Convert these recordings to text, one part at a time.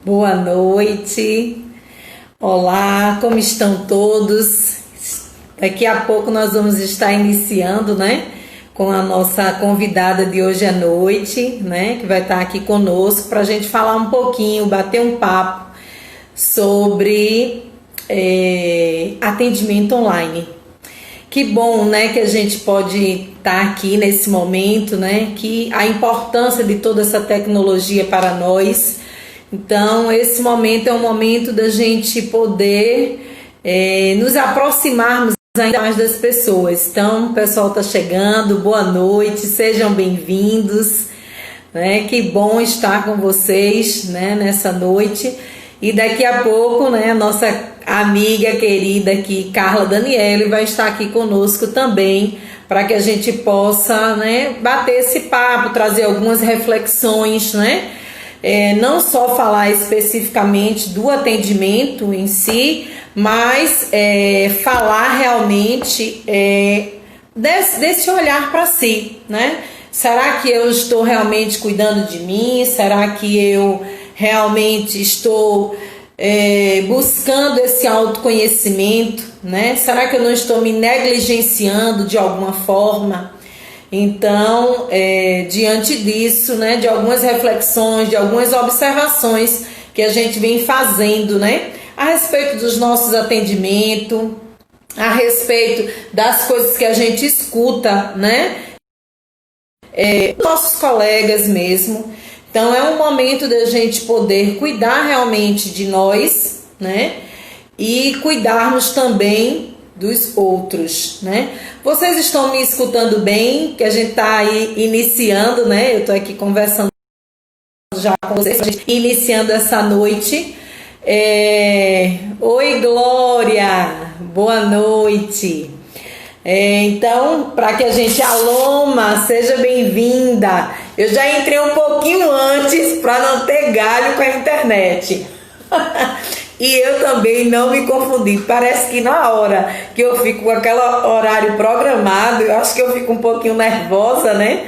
Boa noite. Olá, como estão todos? Daqui a pouco nós vamos estar iniciando, né, com a nossa convidada de hoje à noite, né, que vai estar aqui conosco para a gente falar um pouquinho, bater um papo sobre atendimento online. Que bom, né, que a gente pode estar aqui nesse momento, né, que a importância de toda essa tecnologia para nós. Então, esse momento é um momento da gente poder nos aproximarmos ainda mais das pessoas. Então, o pessoal está chegando, boa noite, sejam bem-vindos, né? Que bom estar com vocês, né, nessa noite. E daqui a pouco, né, a nossa amiga querida aqui, Carla Daniele, vai estar aqui conosco também, para que a gente possa, né, bater esse papo, trazer algumas reflexões, né? Não só falar especificamente do atendimento em si, mas falar realmente desse olhar para si, né? Será que eu estou realmente cuidando de mim? Será que eu realmente estou buscando esse autoconhecimento, né? Será que eu não estou me negligenciando de alguma forma? Então, diante disso, né, de algumas reflexões, de algumas observações que a gente vem fazendo, né, a respeito dos nossos atendimentos, a respeito das coisas que a gente escuta, né, nossos colegas mesmo. Então, é um momento da gente poder cuidar realmente de nós, né, e cuidarmos também dos outros, né? Vocês estão me escutando bem? Que a gente tá aí iniciando, né? Eu tô aqui conversando já com vocês, iniciando essa noite. Oi, Glória! Boa noite! Então, para que a gente Aloma, seja bem-vinda. Eu já entrei um pouquinho antes para não ter galho com a internet. E eu também não me confundi. Parece que na hora que eu fico com aquele horário programado, eu acho que eu fico um pouquinho nervosa, né?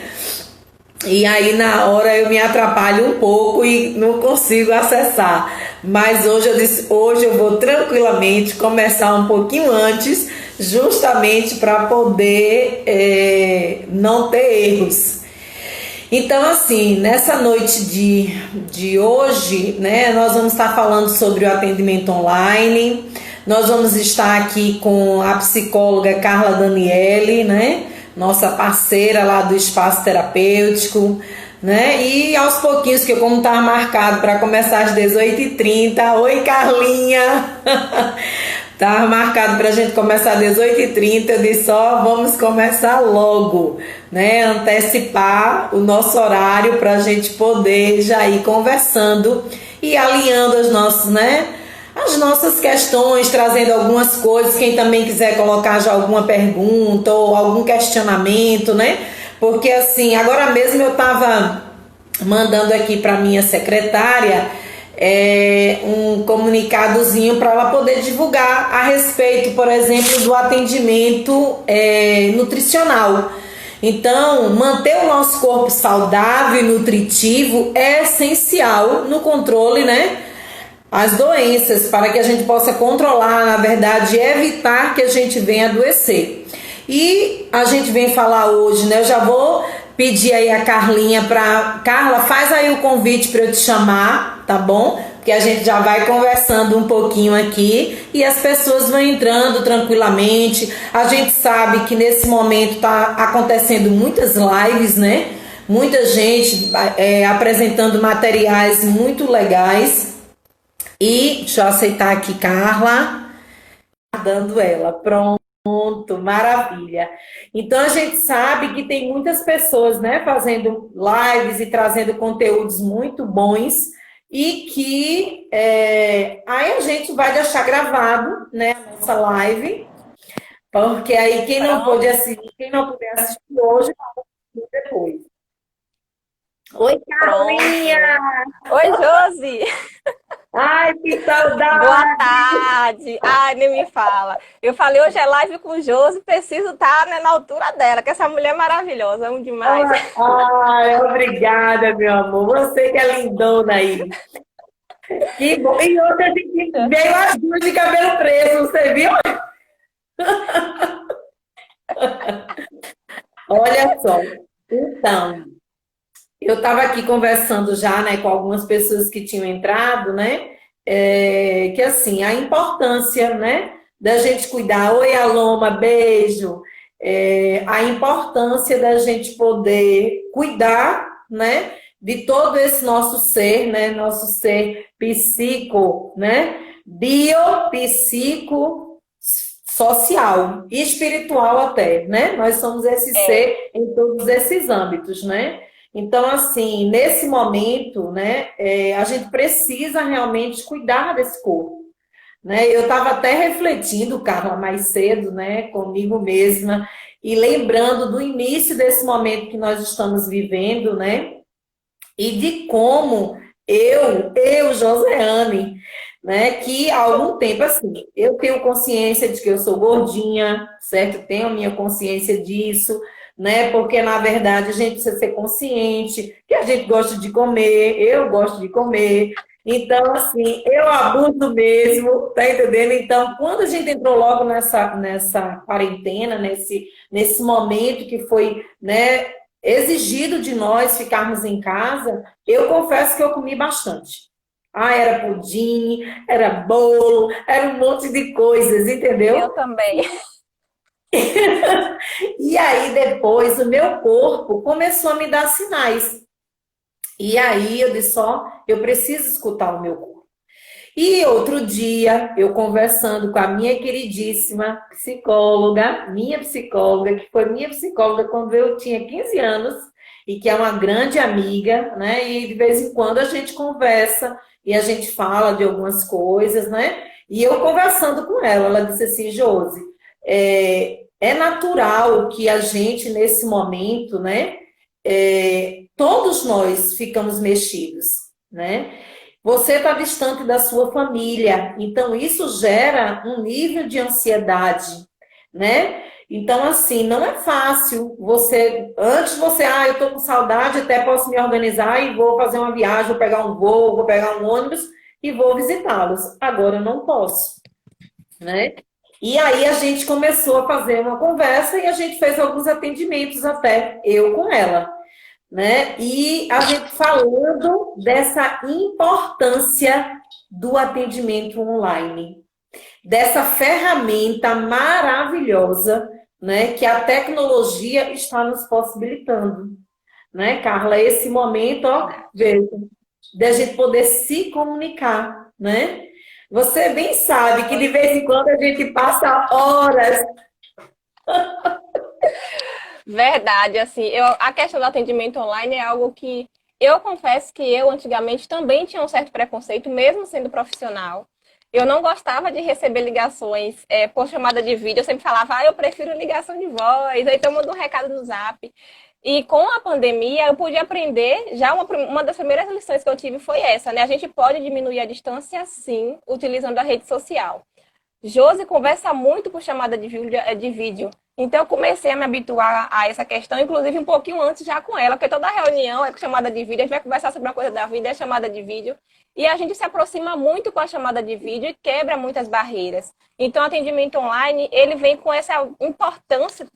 E aí na hora eu me atrapalho um pouco e não consigo acessar. Mas hoje eu disse, hoje eu vou tranquilamente começar um pouquinho antes, justamente para poder não ter erros. Então, assim, nessa noite de hoje, né, nós vamos estar falando sobre o atendimento online. Nós vamos estar aqui com a psicóloga Carla Daniele, né, nossa parceira lá do Espaço Terapêutico, né, e aos pouquinhos, que como estava marcado para começar às 18h30. Oi, Carlinha! Estava marcado para a gente começar às 18h30, eu disse, vamos começar logo, né? Antecipar o nosso horário para a gente poder já ir conversando e alinhando as nossas questões, trazendo algumas coisas, quem também quiser colocar já alguma pergunta ou algum questionamento, né? Porque assim, agora mesmo eu estava mandando aqui para minha secretária um comunicadozinho para ela poder divulgar a respeito, por exemplo, do atendimento nutricional. Então, manter o nosso corpo saudável e nutritivo é essencial no controle, né, as doenças, para que a gente possa controlar, na verdade, evitar que a gente venha adoecer. E a gente vem falar hoje, né, eu já vou pedir aí a Carlinha Carla, faz aí o convite para eu te chamar, tá bom? Porque a gente já vai conversando um pouquinho aqui e as pessoas vão entrando tranquilamente. A gente sabe que nesse momento tá acontecendo muitas lives, né? Muita gente apresentando materiais muito legais. E deixa eu aceitar aqui, Carla, dando ela, pronto. Pronto, maravilha. Então a gente sabe que tem muitas pessoas, né, fazendo lives e trazendo conteúdos muito bons e que aí a gente vai deixar gravado, né, a nossa live, porque aí quem não pôde assistir, quem não puder assistir hoje, vai assistir depois. Oi, Carlinha! Oi, Josi! Ai, que saudade! Boa tarde! Ai, nem me fala. Eu falei, hoje é live com Josi, preciso estar, né, na altura dela, que essa mulher é maravilhosa, amo demais. Ai, obrigada, meu amor. Você que é lindona aí. Que bom. E outra a gente veio as duas de cabelo preso, você viu? Olha só. Então, eu estava aqui conversando já, né, com algumas pessoas que tinham entrado, né, que assim, a importância, né, da gente cuidar. Oi, Aloma, beijo. A importância da gente poder cuidar, né, de todo esse nosso ser, né, nosso ser psico, né, biopsico, social e espiritual até, né? Nós somos esse É, ser em todos esses âmbitos, né? Então, assim, nesse momento, né, a gente precisa realmente cuidar desse corpo, né? Eu estava até refletindo, Carla, mais cedo, né, comigo mesma, e lembrando do início desse momento que nós estamos vivendo, né, e de como Joseane, né, que há algum tempo, assim, eu tenho consciência de que eu sou gordinha, certo? Tenho a minha consciência disso, né, porque na verdade a gente precisa ser consciente que a gente gosta de comer, eu gosto de comer, então, assim, eu abuso mesmo, tá entendendo? Então, quando a gente entrou logo nessa quarentena, nesse momento que foi, né, exigido de nós ficarmos em casa, eu confesso que eu comi bastante. Ah, era pudim, era bolo, era um monte de coisas, eu entendeu? também. E aí depois o meu corpo começou a me dar sinais. E aí eu disse, ó, eu preciso escutar o meu corpo. E outro dia, eu conversando com a minha queridíssima psicóloga, minha psicóloga, que foi minha psicóloga quando eu tinha 15 anos, e que é uma grande amiga, né? E de vez em quando a gente conversa e a gente fala de algumas coisas, né? E eu conversando com ela, ela disse assim, Josi, é natural que a gente, nesse momento, né? Todos nós ficamos mexidos, né? Você está distante da sua família, então isso gera um nível de ansiedade, né? Então, assim, não é fácil eu estou com saudade, até posso me organizar e vou fazer uma viagem, vou pegar um voo, vou pegar um ônibus e vou visitá-los. Agora eu não posso, né? E aí a gente começou a fazer uma conversa e a gente fez alguns atendimentos até, eu com ela, né? E a gente falando dessa importância do atendimento online, dessa ferramenta maravilhosa, né, que a tecnologia está nos possibilitando, né, Carla? Esse momento, ó, Verdade. veja, da gente poder se comunicar, né? Você bem sabe que de Pois vez em quando a gente passa horas. verdade, assim, a questão do atendimento online é algo que eu confesso que eu antigamente também tinha um certo preconceito, mesmo sendo profissional. Eu não gostava de receber ligações por chamada de vídeo. Eu sempre falava, eu prefiro ligação de voz, aí então mando um recado no Zap. E com a pandemia, eu pude aprender, já uma das primeiras lições que eu tive foi essa, né? A gente pode diminuir a distância, sim, utilizando a rede social. Josi conversa muito por chamada de vídeo. Então, eu comecei a me habituar a essa questão, inclusive um pouquinho antes já com ela, porque toda reunião é com chamada de vídeo, a gente vai conversar sobre uma coisa da vida, é chamada de vídeo. E a gente se aproxima muito com a chamada de vídeo e quebra muitas barreiras. Então, o atendimento online, ele vem com essa importância,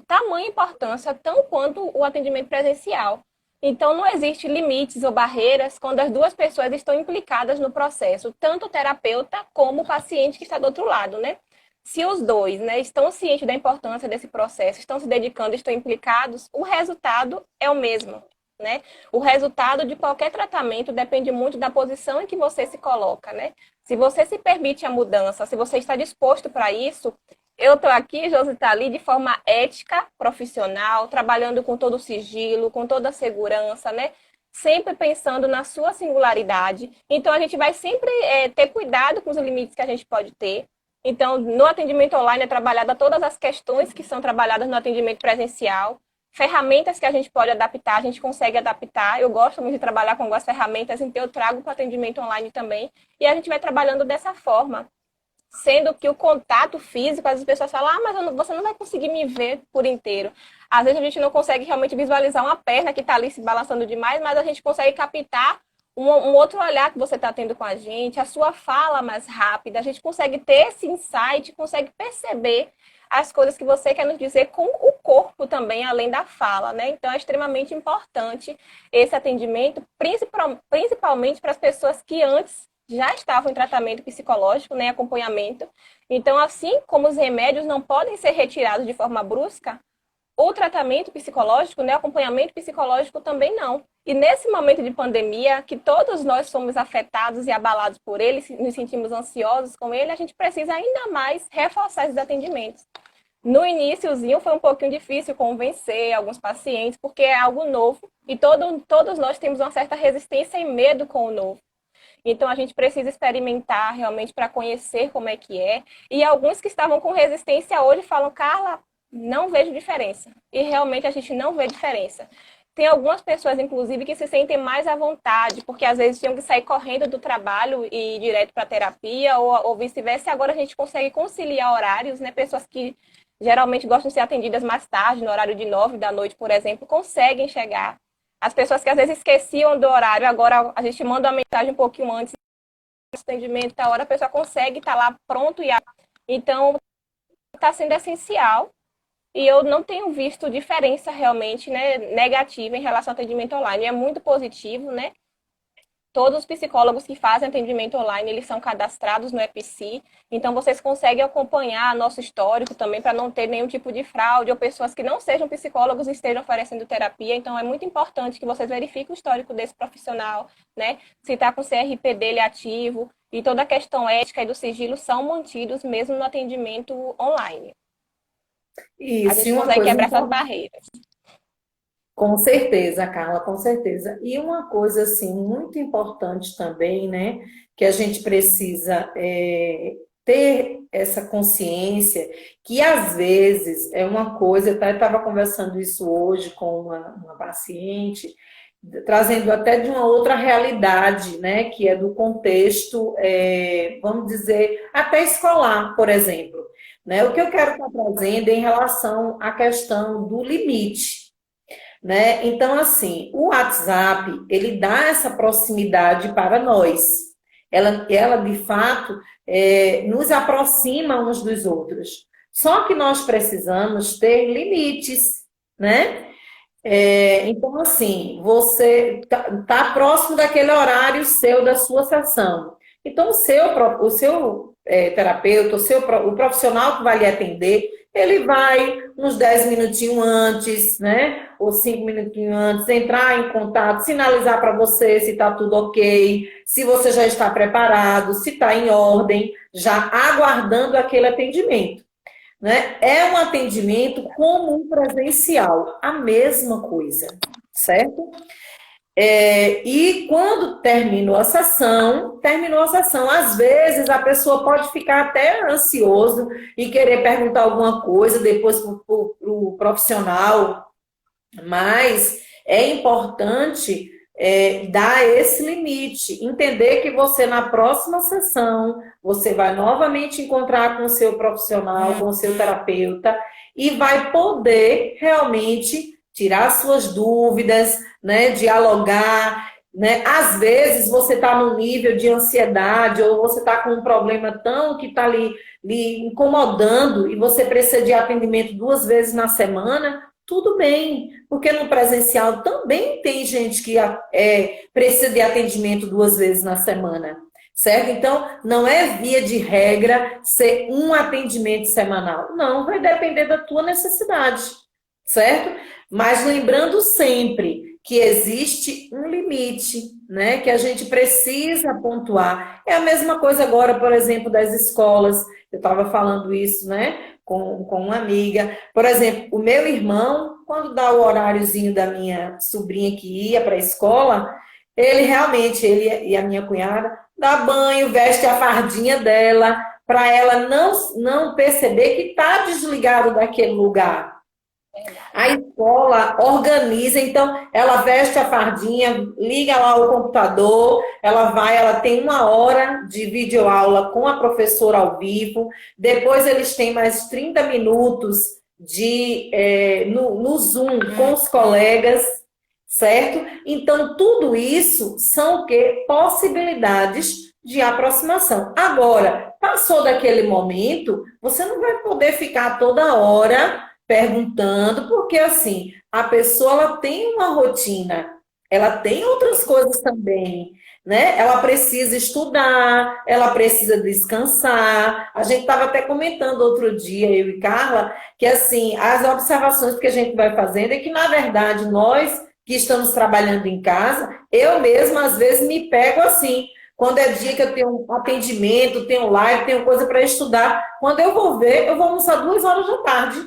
tamanha importância, tão quanto o atendimento presencial. Então, não existe limites ou barreiras quando as duas pessoas estão implicadas no processo, tanto o terapeuta como o paciente que está do outro lado, né? Se os dois, né, estão cientes da importância desse processo, estão se dedicando, estão implicados, o resultado é o mesmo, né? O resultado de qualquer tratamento depende muito da posição em que você se coloca, né? Se você se permite a mudança, se você está disposto para isso, eu estou aqui, Josi está ali, de forma ética, profissional, trabalhando com todo o sigilo, com toda a segurança, né? Sempre pensando na sua singularidade. Então, a gente vai sempre ter cuidado com os limites que a gente pode ter. Então, no atendimento online é trabalhada todas as questões que são trabalhadas no atendimento presencial. Ferramentas que a gente pode adaptar, a gente consegue adaptar. Eu gosto muito de trabalhar com algumas ferramentas, então eu trago para o atendimento online também. E a gente vai trabalhando dessa forma. Sendo que o contato físico, as pessoas falam, mas você não vai conseguir me ver por inteiro. Às vezes a gente não consegue realmente visualizar uma perna que está ali se balançando demais, mas a gente consegue captar um outro olhar que você está tendo com a gente, a sua fala mais rápida, a gente consegue ter esse insight, consegue perceber as coisas que você quer nos dizer com o corpo também, além da fala, né? Então é extremamente importante esse atendimento, principalmente para as pessoas que antes já estavam em tratamento psicológico, né, acompanhamento. Então, assim como os remédios não podem ser retirados de forma brusca, o tratamento psicológico, né, acompanhamento psicológico também não. E nesse momento de pandemia, que todos nós somos afetados e abalados por ele, nos sentimos ansiosos com ele, a gente precisa ainda mais reforçar esses atendimentos. No iníciozinho foi um pouquinho difícil convencer alguns pacientes, porque é algo novo e todos nós temos uma certa resistência e medo com o novo. Então, a gente precisa experimentar realmente para conhecer como é que é. E alguns que estavam com resistência hoje falam, Carla, não vejo diferença. E realmente a gente não vê diferença. Tem algumas pessoas, inclusive, que se sentem mais à vontade, porque às vezes tinham que sair correndo do trabalho e ir direto para a terapia, ou vice-versa. E agora a gente consegue conciliar horários, né? Pessoas que geralmente gostam de ser atendidas mais tarde, no horário de 9 da noite, por exemplo, conseguem chegar. As pessoas que às vezes esqueciam do horário, agora a gente manda uma mensagem um pouquinho antes do atendimento, da hora a pessoa consegue estar lá pronto. Então, está sendo essencial. E eu não tenho visto diferença realmente, né, negativa em relação ao atendimento online. É muito positivo, né? Todos os psicólogos que fazem atendimento online, eles são cadastrados no EPC. Então, vocês conseguem acompanhar nosso histórico também para não ter nenhum tipo de fraude ou pessoas que não sejam psicólogos e estejam oferecendo terapia. Então, é muito importante que vocês verifiquem o histórico desse profissional, né? Se está com o CRP dele ativo e toda a questão ética e do sigilo são mantidos mesmo no atendimento online. A Isso, e gente uma consegue coisa quebrar essas importante. barreiras. Com certeza, Carla, com certeza. E uma coisa assim muito importante também, né, que a gente precisa ter essa consciência que às vezes é uma coisa, eu estava conversando isso hoje com uma paciente, trazendo até de uma outra realidade, né, que é do contexto, vamos dizer, até escolar, por exemplo. Né? O que eu quero estar trazendo é em relação à questão do limite. Né? Então, assim, o WhatsApp, ele dá essa proximidade para nós. Ela de fato, nos aproxima uns dos outros. Só que nós precisamos ter limites, né? Então, assim, você tá próximo daquele horário seu, da sua sessão. Então, o seu terapeuta, o profissional que vai lhe atender, ele vai uns 10 minutinhos antes, né? Ou 5 minutinhos antes, entrar em contato, sinalizar para você se está tudo ok, se você já está preparado, se está em ordem, já aguardando aquele atendimento. Né? É um atendimento como um presencial, a mesma coisa, certo? E quando terminou a sessão, às vezes a pessoa pode ficar até ansioso e querer perguntar alguma coisa depois para o profissional, mas é importante dar esse limite, entender que você na próxima sessão, você vai novamente encontrar com o seu profissional, com o seu terapeuta e vai poder realmente tirar suas dúvidas, né, dialogar, né? Às vezes você está num nível de ansiedade ou você está com um problema tão que está lhe incomodando e você precisa de atendimento 2 vezes na semana, tudo bem, porque no presencial também tem gente que precisa de atendimento 2 vezes na semana, certo? Então, não é via de regra ser um atendimento semanal. Não, vai depender da tua necessidade, certo? Mas lembrando sempre que existe um limite, né? Que a gente precisa pontuar. É a mesma coisa agora, por exemplo, das escolas. Eu estava falando isso, né? Com uma amiga. Por exemplo, o meu irmão, quando dá o horáriozinho da minha sobrinha que ia para a escola, ele e a minha cunhada, dá banho, veste a fardinha dela, para ela não perceber que está desligado daquele lugar. A escola organiza, então ela veste a fardinha, liga lá o computador, ela tem 1 hora de videoaula com a professora ao vivo, depois eles têm mais 30 minutos no Zoom com os colegas, certo? Então, tudo isso são o quê? Possibilidades de aproximação. Agora, passou daquele momento, você não vai poder ficar toda hora perguntando, porque assim, a pessoa ela tem uma rotina, ela tem outras coisas também, né? Ela precisa estudar, ela precisa descansar. A gente estava até comentando outro dia, eu e Carla, que assim, as observações que a gente vai fazendo é que, na verdade, nós que estamos trabalhando em casa, eu mesma às vezes me pego assim, quando é dia que eu tenho um atendimento, tenho live, tenho coisa para estudar, quando eu vou ver, eu vou almoçar 2 horas da tarde.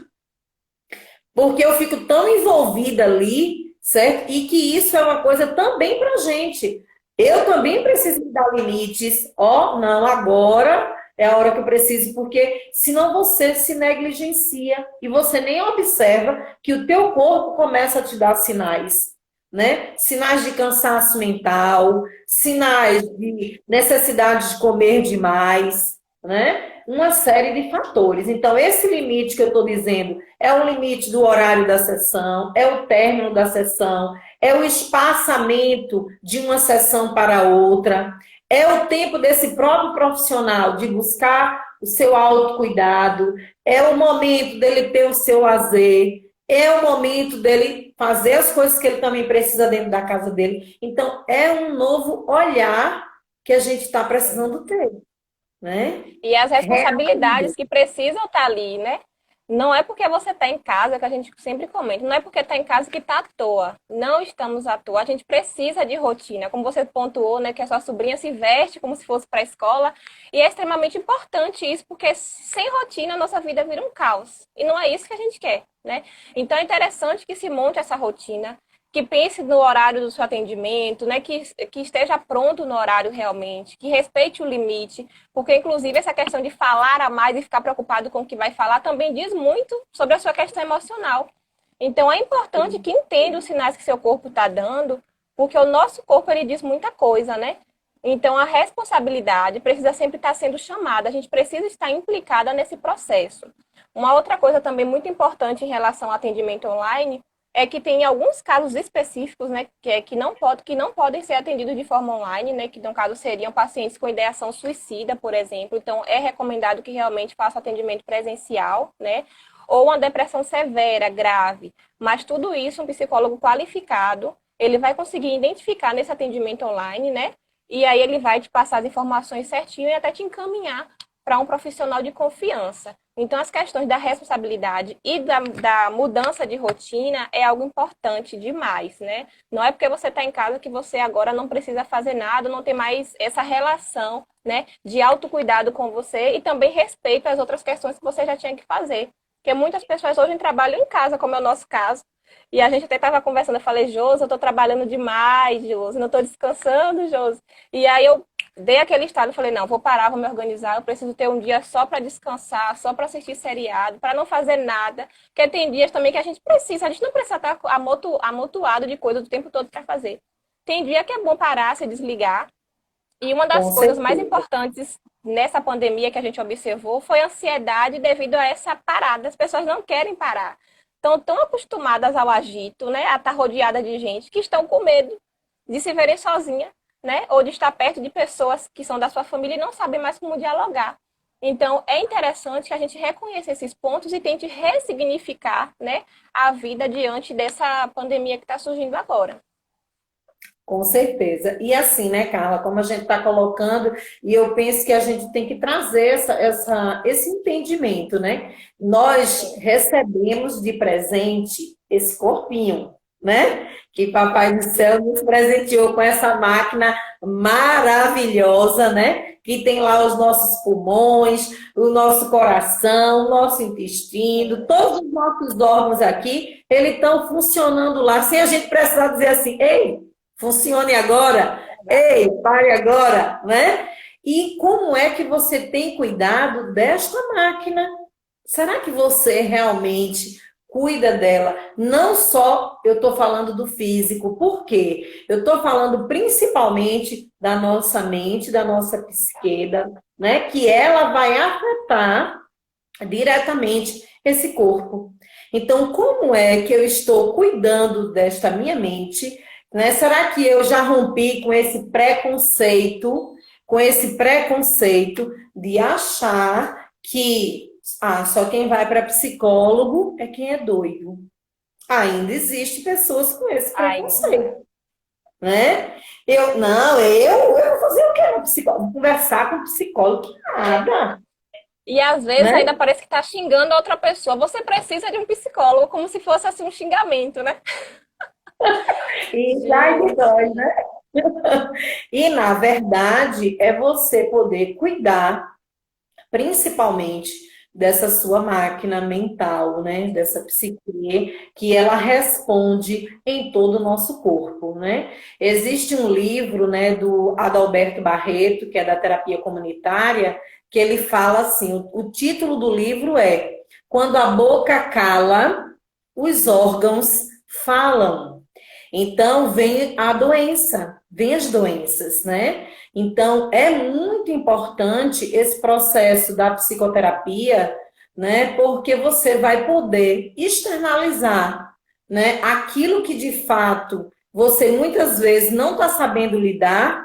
Porque eu fico tão envolvida ali, certo? E que isso é uma coisa também para a gente. Eu também preciso me dar limites. Ó, não, agora é a hora que eu preciso, porque senão você se negligencia e você nem observa que o teu corpo começa a te dar sinais, né? Sinais de cansaço mental, sinais de necessidade de comer demais, né? Uma série de fatores. Então, esse limite que eu estou dizendo é o limite do horário da sessão, é o término da sessão, é o espaçamento de uma sessão para outra, é o tempo desse próprio profissional de buscar o seu autocuidado, é o momento dele ter o seu lazer, é o momento dele fazer as coisas que ele também precisa dentro da casa dele. Então, é um novo olhar que a gente está precisando ter, né? E as responsabilidades que precisam estar ali, né? Não é porque você está em casa, que a gente sempre comenta, não é porque está em casa que está à toa. Não estamos à toa. A gente precisa de rotina. Como você pontuou, né, que a sua sobrinha se veste como se fosse para a escola. E é extremamente importante isso, porque sem rotina a nossa vida vira um caos. E não é isso que a gente quer, né? Então é interessante que se monte essa rotina, que pense no horário do seu atendimento, né? Que esteja pronto no horário realmente, que respeite o limite, porque inclusive essa questão de falar a mais e ficar preocupado com o que vai falar também diz muito sobre a sua questão emocional. Então é importante que entenda os sinais que seu corpo está dando, porque o nosso corpo ele diz muita coisa, né? Então a responsabilidade precisa sempre estar sendo chamada, a gente precisa estar implicada nesse processo. Uma outra coisa também muito importante em relação ao atendimento online é que tem alguns casos específicos, né, que não podem ser atendidos de forma online, né, que no caso seriam pacientes com ideação suicida, por exemplo. Então, é recomendado que realmente faça atendimento presencial, né, ou uma depressão severa, grave. Mas tudo isso, um psicólogo qualificado, ele vai conseguir identificar nesse atendimento online, né, e aí ele vai te passar as informações certinho e até te encaminhar para um profissional de confiança. Então, as questões da responsabilidade e da mudança de rotina é algo importante demais, né? Não é porque você está em casa que você agora não precisa fazer nada, não tem mais essa relação, né, de autocuidado com você e também respeito às outras questões que você já tinha que fazer. Porque muitas pessoas hoje trabalham em casa, como é o nosso caso, e a gente até estava conversando, eu falei, Josi, eu estou trabalhando demais, Josi, não estou descansando, Josi. E aí eu dei aquele estado, falei, não, vou parar, vou me organizar, eu preciso ter um dia só para descansar, só para assistir seriado, para não fazer nada, porque tem dias também que a gente não precisa estar amontoado de coisa do tempo todo para fazer. Tem dia que é bom parar, se desligar, e uma das coisas mais importantes nessa pandemia que a gente observou foi a ansiedade devido a essa parada, as pessoas não querem parar. Estão tão acostumadas ao agito, né, a estar rodeada de gente, que estão com medo de se verem sozinha, né? Ou de estar perto de pessoas que são da sua família e não sabem mais como dialogar. Então, é interessante que a gente reconheça esses pontos e tente ressignificar, né, a vida diante dessa pandemia que está surgindo agora. Com certeza. E assim, né, Carla, como a gente está colocando, e eu penso que a gente tem que trazer esse entendimento, né? Nós recebemos de presente esse corpinho, né? Que Papai do Céu nos presenteou com essa máquina maravilhosa, né? Que tem lá os nossos pulmões, o nosso coração, o nosso intestino, todos os nossos órgãos aqui, eles estão funcionando lá, sem a gente precisar dizer assim, ei, funcione agora, ei, pare agora, né? E como é que você tem cuidado desta máquina? Será que você realmente cuida dela? Não só eu estou falando do físico, por quê? Eu estou falando principalmente da nossa mente, da nossa psique, né? Que ela vai afetar diretamente esse corpo. Então, como é que eu estou cuidando desta minha mente, né? Será que eu já rompi com esse preconceito de achar que só quem vai para psicólogo é quem é doido? Ainda existe pessoas com esse Ainda. preconceito, né? Eu vou fazer o quê no psicólogo? Vou conversar com o psicólogo, que É. nada, E às vezes né? ainda parece que está xingando a outra pessoa. Você precisa de um psicólogo, como se fosse assim um xingamento, né? E já de Gente. dói, né? E, na verdade, é você poder cuidar, principalmente, dessa sua máquina mental, né? Dessa psique, que ela responde em todo o nosso corpo, né? Existe um livro, né, do Adalberto Barreto, que é da terapia comunitária, que ele fala assim, o título do livro é Quando a boca cala, os órgãos falam. Então, vem a doença, vem as doenças, né? Então, é muito importante esse processo da psicoterapia, né? Porque você vai poder externalizar, né? Aquilo que de fato você muitas vezes não está sabendo lidar,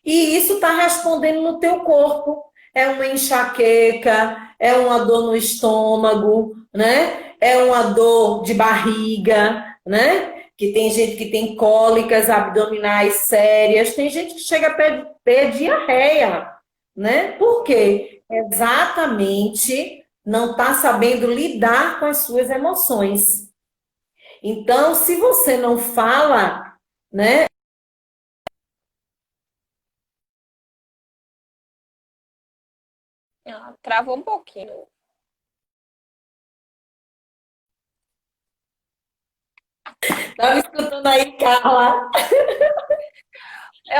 e isso está respondendo no teu corpo. É uma enxaqueca, é uma dor no estômago, né? É uma dor de barriga, né? Que tem gente que tem cólicas abdominais sérias, tem gente que chega a ter diarreia, né? Por quê? Exatamente não está sabendo lidar com as suas emoções. Então, se você não fala, né? Ah, travou um pouquinho. Estava escutando aí, Carla.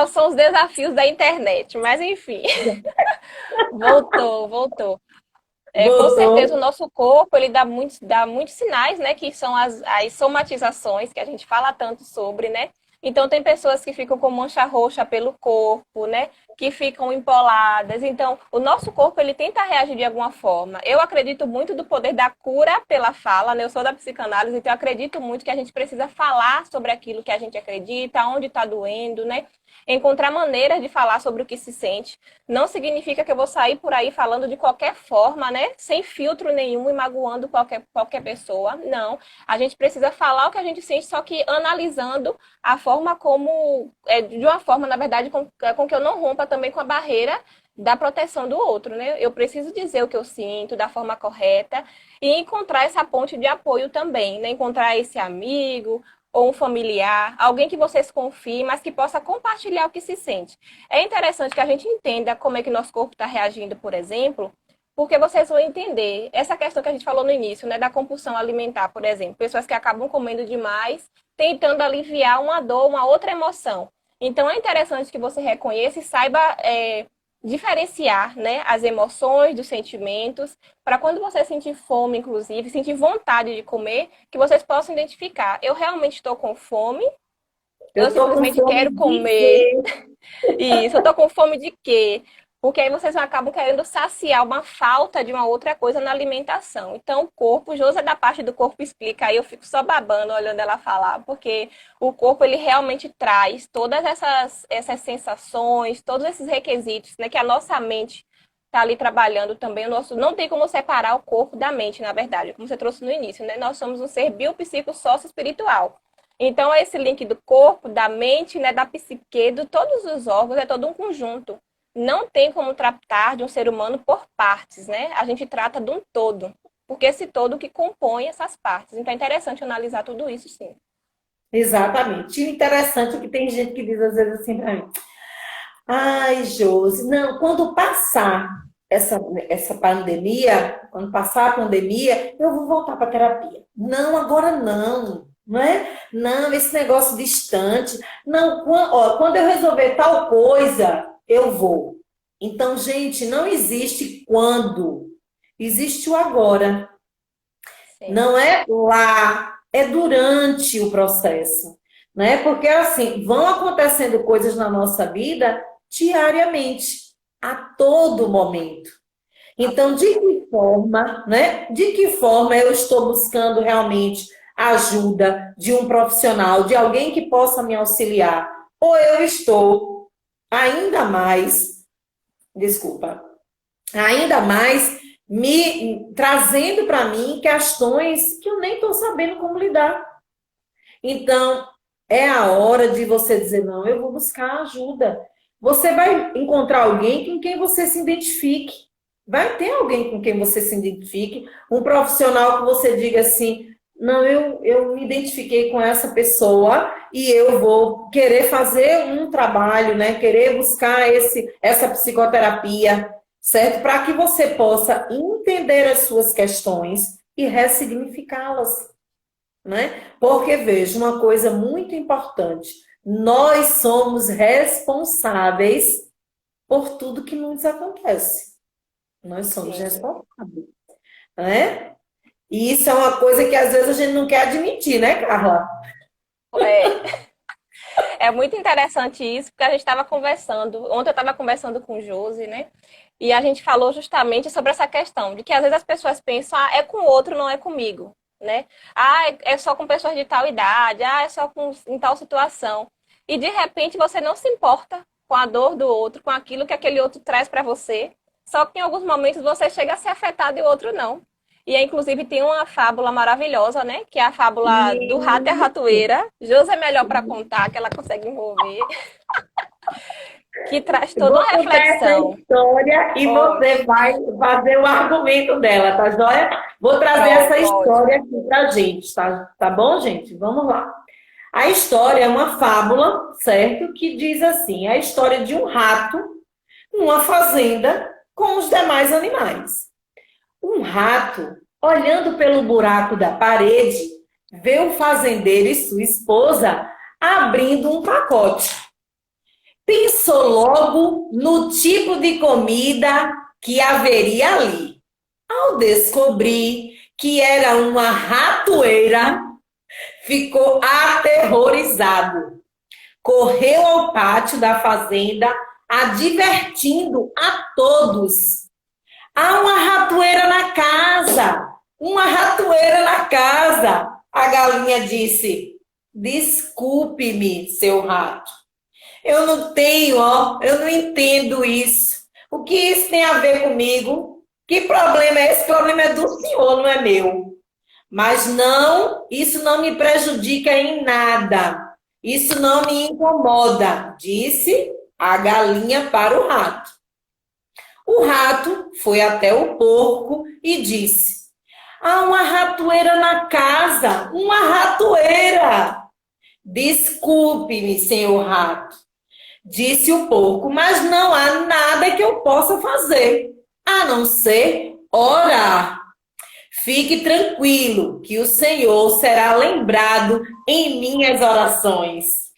São os desafios da internet, mas enfim, voltou, voltou. Com certeza o Voltou. nosso corpo ele dá muitos sinais, né? Que são as somatizações que a gente fala tanto sobre, né? Então tem pessoas que ficam com mancha roxa pelo corpo, né? Que ficam empoladas. Então o nosso corpo ele tenta reagir de alguma forma. Eu acredito muito do poder da cura pela fala, né? Eu sou da psicanálise, então eu acredito muito que a gente precisa falar sobre aquilo que a gente acredita, onde está doendo, né? Encontrar maneiras de falar sobre o que se sente. Não significa que eu vou sair por aí falando de qualquer forma, né? Sem filtro nenhum e magoando qualquer pessoa. Não. A gente precisa falar o que a gente sente, só que analisando a forma como. De uma forma, na verdade, com que eu não rompa também com a barreira da proteção do outro, né? Eu preciso dizer o que eu sinto da forma correta e encontrar essa ponte de apoio também, né? Encontrar esse amigo, ou um familiar, alguém que vocês confiem, mas que possa compartilhar o que se sente. É interessante que a gente entenda como é que nosso corpo está reagindo, por exemplo, porque vocês vão entender essa questão que a gente falou no início, né, da compulsão alimentar, por exemplo, pessoas que acabam comendo demais, tentando aliviar uma dor, uma outra emoção. Então é interessante que você reconheça e saiba diferenciar, né, as emoções dos sentimentos, para quando você sentir fome, inclusive, sentir vontade de comer, que vocês possam identificar. Eu realmente estou com fome, eu Eu tô com simplesmente fome quero de comer. quê? Isso, eu estou com fome de quê? Porque aí vocês acabam querendo saciar uma falta de uma outra coisa na alimentação. Então, o corpo, Josi da parte do corpo explica, aí eu fico só babando olhando ela falar, porque o corpo ele realmente traz todas essas sensações, todos esses requisitos, né, que a nossa mente está ali trabalhando também. O nosso, não tem como separar o corpo da mente, na verdade, como você trouxe no início, né? Nós somos um ser biopsico sócio espiritual. Então, é esse link do corpo, da mente, né, da psique, de todos os órgãos, é todo um conjunto. Não tem como tratar de um ser humano por partes, né? A gente trata de um todo, porque esse todo que compõe essas partes. Então, é interessante analisar tudo isso, sim. Exatamente. E o interessante é que tem gente que diz às vezes assim pra mim, ai, Josi, não, quando passar essa pandemia, quando passar a pandemia, eu vou voltar para terapia. Não, agora não, não é? Não, esse negócio distante. Não, quando eu resolver tal coisa, eu vou. Então, gente, não existe quando, existe o agora. Sim. Não é lá, é durante o processo, né? Porque assim, vão acontecendo coisas na nossa vida diariamente, a todo momento. Então, de que forma, né? De que forma eu estou buscando realmente a ajuda de um profissional, de alguém que possa me auxiliar? Ou eu estou ainda mais, desculpa, ainda mais me trazendo para mim questões que eu nem estou sabendo como lidar. Então, é a hora de você dizer, não, eu vou buscar ajuda. Você vai encontrar alguém com quem você se identifique. Vai ter alguém com quem você se identifique, um profissional que você diga assim, não, eu me identifiquei com essa pessoa e eu vou querer fazer um trabalho, né? Querer buscar essa psicoterapia, certo? Para que você possa entender as suas questões e ressignificá-las, né? Porque, veja, uma coisa muito importante, nós somos responsáveis por tudo que nos acontece. Nós somos Sim. responsáveis, né? E isso é uma coisa que às vezes a gente não quer admitir, né, Carla? É, é muito interessante isso, porque a gente estava conversando, ontem eu estava conversando com o Josi, né? E a gente falou justamente sobre essa questão, de que às vezes as pessoas pensam, ah, é com o outro, não é comigo, né? Ah, é só com pessoas de tal idade, ah, é só em tal situação. E de repente você não se importa com a dor do outro, com aquilo que aquele outro traz para você, só que em alguns momentos você chega a ser afetado e o outro não. E inclusive tem uma fábula maravilhosa, né? Que é a fábula do rato e a Isso. ratoeira. Josi é melhor para contar, que ela consegue envolver, que traz Eu toda vou uma contar essa reflexão. história e Pode, você vai fazer o argumento dela, tá joia? Vou trazer essa pronto, história ótimo. aqui pra gente, tá? Tá bom, gente? Vamos lá. A história é uma fábula, certo? Que diz assim: a história de um rato numa fazenda com os demais animais. Um rato, olhando pelo buraco da parede, vê o fazendeiro e sua esposa abrindo um pacote. Pensou logo no tipo de comida que haveria ali. Ao descobrir que era uma ratoeira, ficou aterrorizado. Correu ao pátio da fazenda, advertindo a todos: há uma ratoeira na casa! Uma ratoeira na casa! A galinha disse: desculpe-me, seu rato. Eu não tenho, ó, eu não entendo isso. O que isso tem a ver comigo? Que problema é esse? O problema é do senhor, não é meu. Mas não, isso não me prejudica em nada. Isso não me incomoda, disse a galinha para o rato. O rato foi até o porco e disse: há uma ratoeira na casa, uma ratoeira. Desculpe-me, senhor rato, disse o porco, mas não há nada que eu possa fazer, a não ser orar. Fique tranquilo, que o Senhor será lembrado em minhas orações.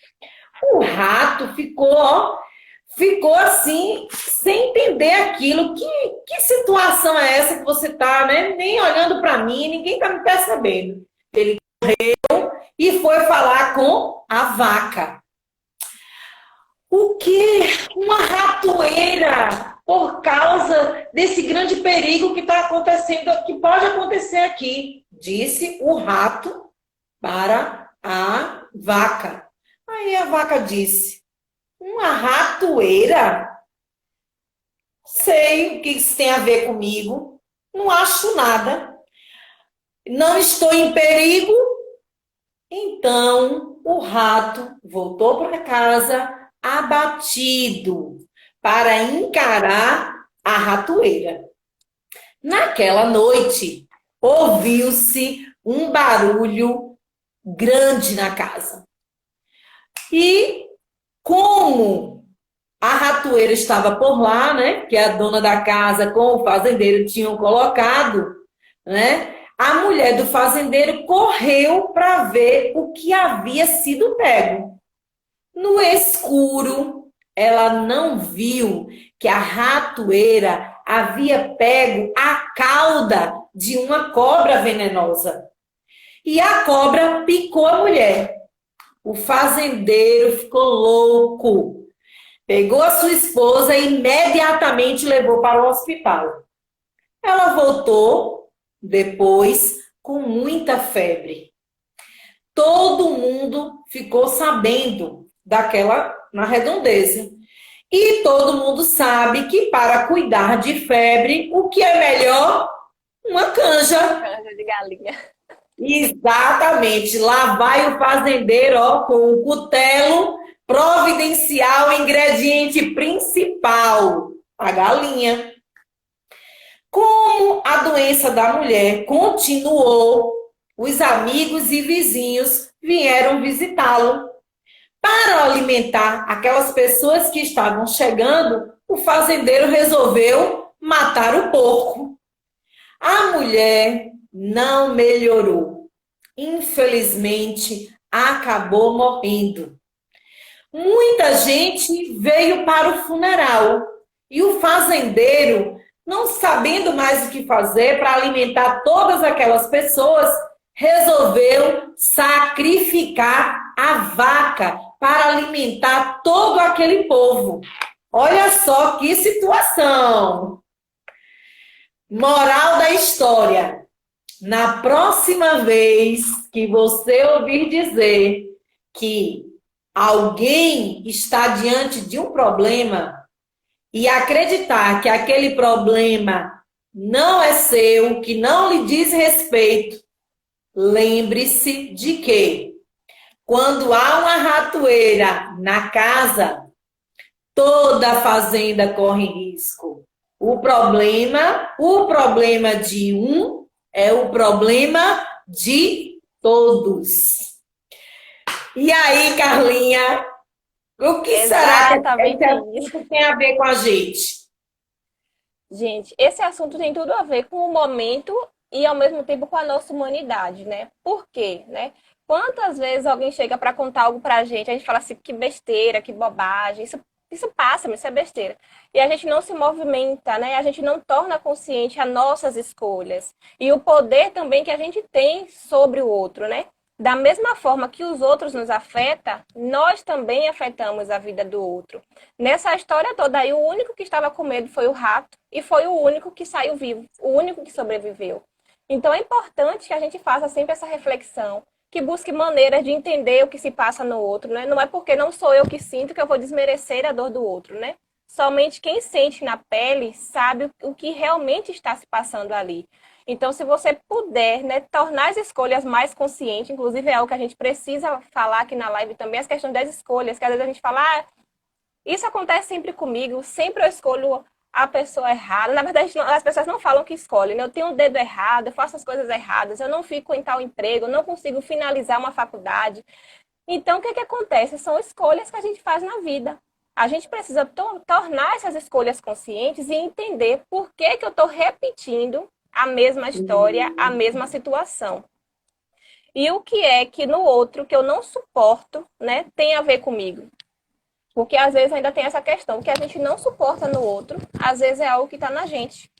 O rato ficou assim, sem entender aquilo. Que situação é essa que você está, né? Nem olhando para mim, ninguém está me percebendo. Ele correu e foi falar com a vaca. O que? Uma ratoeira por causa desse grande perigo que está acontecendo, que pode acontecer aqui, disse o rato para a vaca. Aí a vaca disse: uma ratoeira? Sei o que isso tem a ver comigo, não acho nada, não estou em perigo. Então o rato voltou para casa abatido para encarar a ratoeira. Naquela noite, ouviu-se um barulho grande na casa. E como a ratoeira estava por lá, né, que a dona da casa com o fazendeiro tinham colocado, né, a mulher do fazendeiro correu para ver o que havia sido pego. No escuro, ela não viu que a ratoeira havia pego a cauda de uma cobra venenosa. E a cobra picou a mulher. O fazendeiro ficou louco. Pegou a sua esposa e imediatamente levou para o hospital. Ela voltou depois com muita febre. Todo mundo ficou sabendo daquela na redondeza. E todo mundo sabe que para cuidar de febre, o que é melhor? Uma canja. Canja de galinha. Exatamente. Lá vai o fazendeiro, ó, com o cutelo providencial, o ingrediente principal, a galinha. Como a doença da mulher continuou, os amigos e vizinhos vieram visitá-lo. Para alimentar aquelas pessoas que estavam chegando, o fazendeiro resolveu matar o porco. A mulher não melhorou. Infelizmente, acabou morrendo. Muita gente veio para o funeral e o fazendeiro, não sabendo mais o que fazer para alimentar todas aquelas pessoas, resolveu sacrificar a vaca para alimentar todo aquele povo. Olha só que situação! Moral da história: na próxima vez que você ouvir dizer que alguém está diante de um problema e acreditar que aquele problema não é seu, que não lhe diz respeito, lembre-se de que quando há uma ratoeira na casa, toda a fazenda corre risco. O problema de um é o problema de todos. E aí, Carlinha, o que será que esse Exatamente isso. assunto tem a ver com a gente? Gente, esse assunto tem tudo a ver com o momento e ao mesmo tempo com a nossa humanidade, né? Por quê, né? Quantas vezes alguém chega para contar algo pra gente, a gente fala assim, que besteira, que bobagem, isso passa, mas isso é besteira. E a gente não se movimenta, né? A gente não torna consciente as nossas escolhas e o poder também que a gente tem sobre o outro, né? Da mesma forma que os outros nos afetam, nós também afetamos a vida do outro. Nessa história toda aí, o único que estava com medo foi o rato e foi o único que saiu vivo, o único que sobreviveu. Então é importante que a gente faça sempre essa reflexão, que busque maneiras de entender o que se passa no outro, né? Não é porque não sou eu que sinto que eu vou desmerecer a dor do outro, né? Somente quem sente na pele sabe o que realmente está se passando ali. Então, se você puder, né, tornar as escolhas mais conscientes, inclusive é algo que a gente precisa falar aqui na live também, as questões das escolhas, que às vezes a gente fala, isso acontece sempre comigo, sempre eu escolho a pessoa errada. Na verdade, as pessoas não falam que escolhem, né? Eu tenho o dedo errado, eu faço as coisas erradas, eu não fico em tal emprego, eu não consigo finalizar uma faculdade. Então, o que acontece? São escolhas que a gente faz na vida. A gente precisa tornar essas escolhas conscientes e entender por que eu estou repetindo a mesma história, a mesma situação. E o que é que no outro que eu não suporto, né, tem a ver comigo? Porque às vezes ainda tem essa questão, o que a gente não suporta no outro, às vezes é algo que está na gente.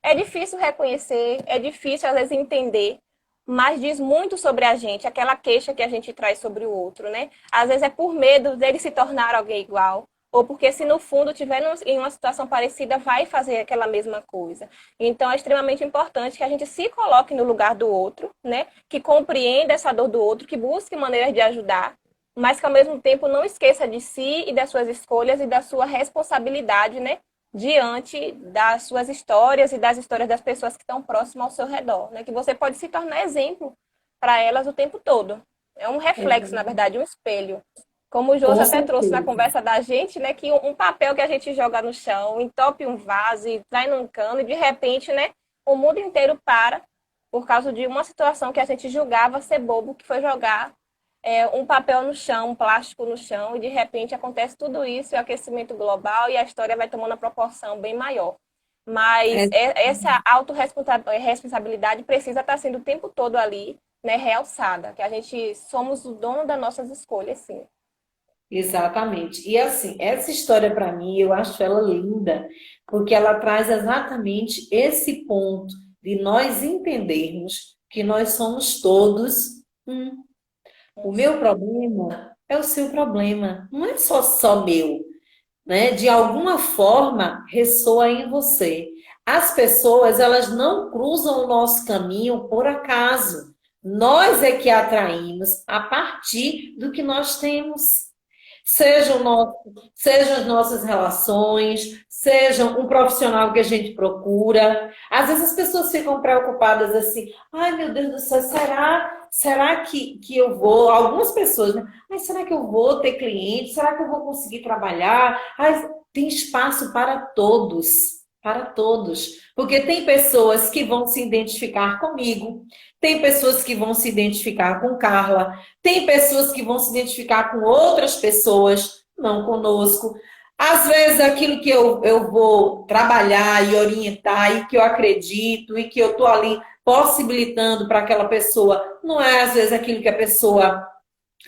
É difícil reconhecer, é difícil às vezes entender, mas diz muito sobre a gente, aquela queixa que a gente traz sobre o outro, né? Às vezes é por medo dele se tornar alguém igual, ou porque se no fundo tiver em uma situação parecida, vai fazer aquela mesma coisa. Então é extremamente importante que a gente se coloque no lugar do outro, né? Que compreenda essa dor do outro, que busque maneiras de ajudar, mas que ao mesmo tempo não esqueça de si e das suas escolhas e da sua responsabilidade, né? Diante das suas histórias e das histórias das pessoas que estão próximas ao seu redor, né? Que você pode se tornar exemplo para elas o tempo todo. É um reflexo, na verdade, um espelho. Como o Josi Com até trouxe na certeza. conversa da gente, né? Que um papel que a gente joga no chão, entope um vaso e vai num cano e de repente, né? O mundo inteiro para por causa de uma situação que a gente julgava ser bobo, que foi jogar um papel no chão, um plástico no chão, e de repente acontece tudo isso, e o aquecimento global, e a história vai tomando uma proporção bem maior. Mas É, essa autorresponsabilidade precisa estar sendo o tempo todo ali, né, realçada, que a gente somos o dono das nossas escolhas, sim. exatamente. E assim, essa história para mim, eu acho ela linda, porque ela traz exatamente esse ponto de nós entendermos que nós somos todos um. O meu problema é o seu problema, não é só meu, né? De alguma forma ressoa em você. as pessoas, elas não cruzam o nosso caminho por acaso. Nós é que atraímos a partir do que nós temos. Sejam as nossas relações, seja um profissional que a gente procura. Às vezes as pessoas ficam preocupadas assim, ai meu Deus do céu, será que eu vou? Algumas pessoas, né? Ai, será que eu vou ter cliente? Será que eu vou conseguir trabalhar? Ai, tem espaço para todos. Para todos. Porque tem pessoas que vão se identificar comigo, tem pessoas que vão se identificar com Carla, tem pessoas que vão se identificar com outras pessoas, não conosco. Às vezes, aquilo que eu vou trabalhar e orientar, e que eu acredito, e que eu estou ali possibilitando para aquela pessoa, não é às vezes aquilo que a pessoa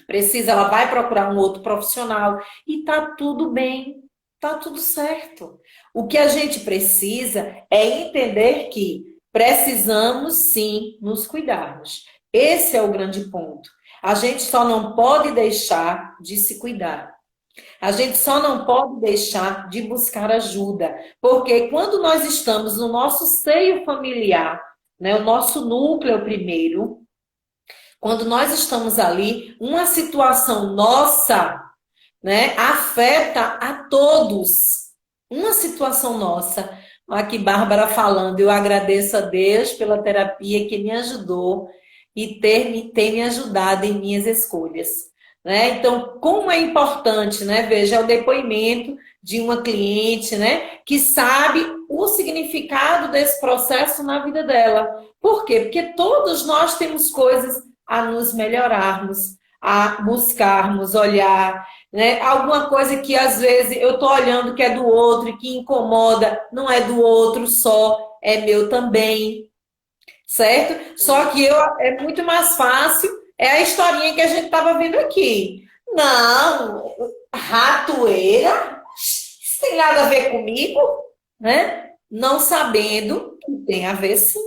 precisa, ela vai procurar um outro profissional. E tá tudo bem, tá tudo certo. O que a gente precisa é entender que precisamos sim nos cuidarmos. Esse é o grande ponto. A gente só não pode deixar de se cuidar. A gente só não pode deixar de buscar ajuda, porque quando nós estamos no nosso seio familiar, né, o nosso núcleo primeiro, quando nós estamos ali, uma situação nossa, né, afeta a todos. Uma situação nossa. Aqui, Bárbara falando, eu agradeço a Deus pela terapia que me ajudou e ter me ajudado em minhas escolhas. Né? Então, como é importante, né? Veja, é o depoimento de uma cliente, né, que sabe o significado desse processo na vida dela. Por quê? Porque todos nós temos coisas a nos melhorarmos, a buscarmos, olhar, né? Alguma coisa que às vezes eu estou olhando que é do outro e que incomoda, não é do outro só, é meu também, certo? Só que é muito mais fácil, é a historinha que a gente estava vendo aqui. Não, ratoeira, isso tem nada a ver comigo, né? Não sabendo que tem a ver sim.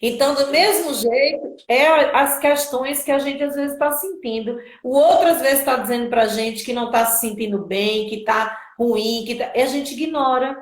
Então, do mesmo jeito, é as questões que a gente às vezes está sentindo. O outro às vezes está dizendo para a gente que não está se sentindo bem, que está ruim, e a gente ignora.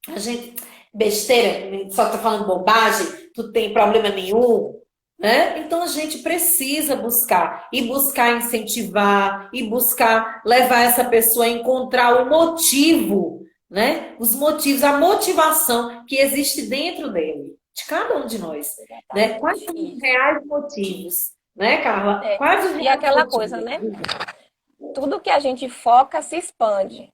A gente, besteira, só está falando bobagem, tu tem problema nenhum, né? Então a gente precisa buscar, e buscar incentivar, e buscar levar essa pessoa a encontrar o motivo, né? Os motivos, a motivação que existe dentro dele, de cada um de nós, né? Quais são os reais motivos, né, Carla? É. Quais os E reais aquela motivos? coisa, né? Tudo que a gente foca se expande.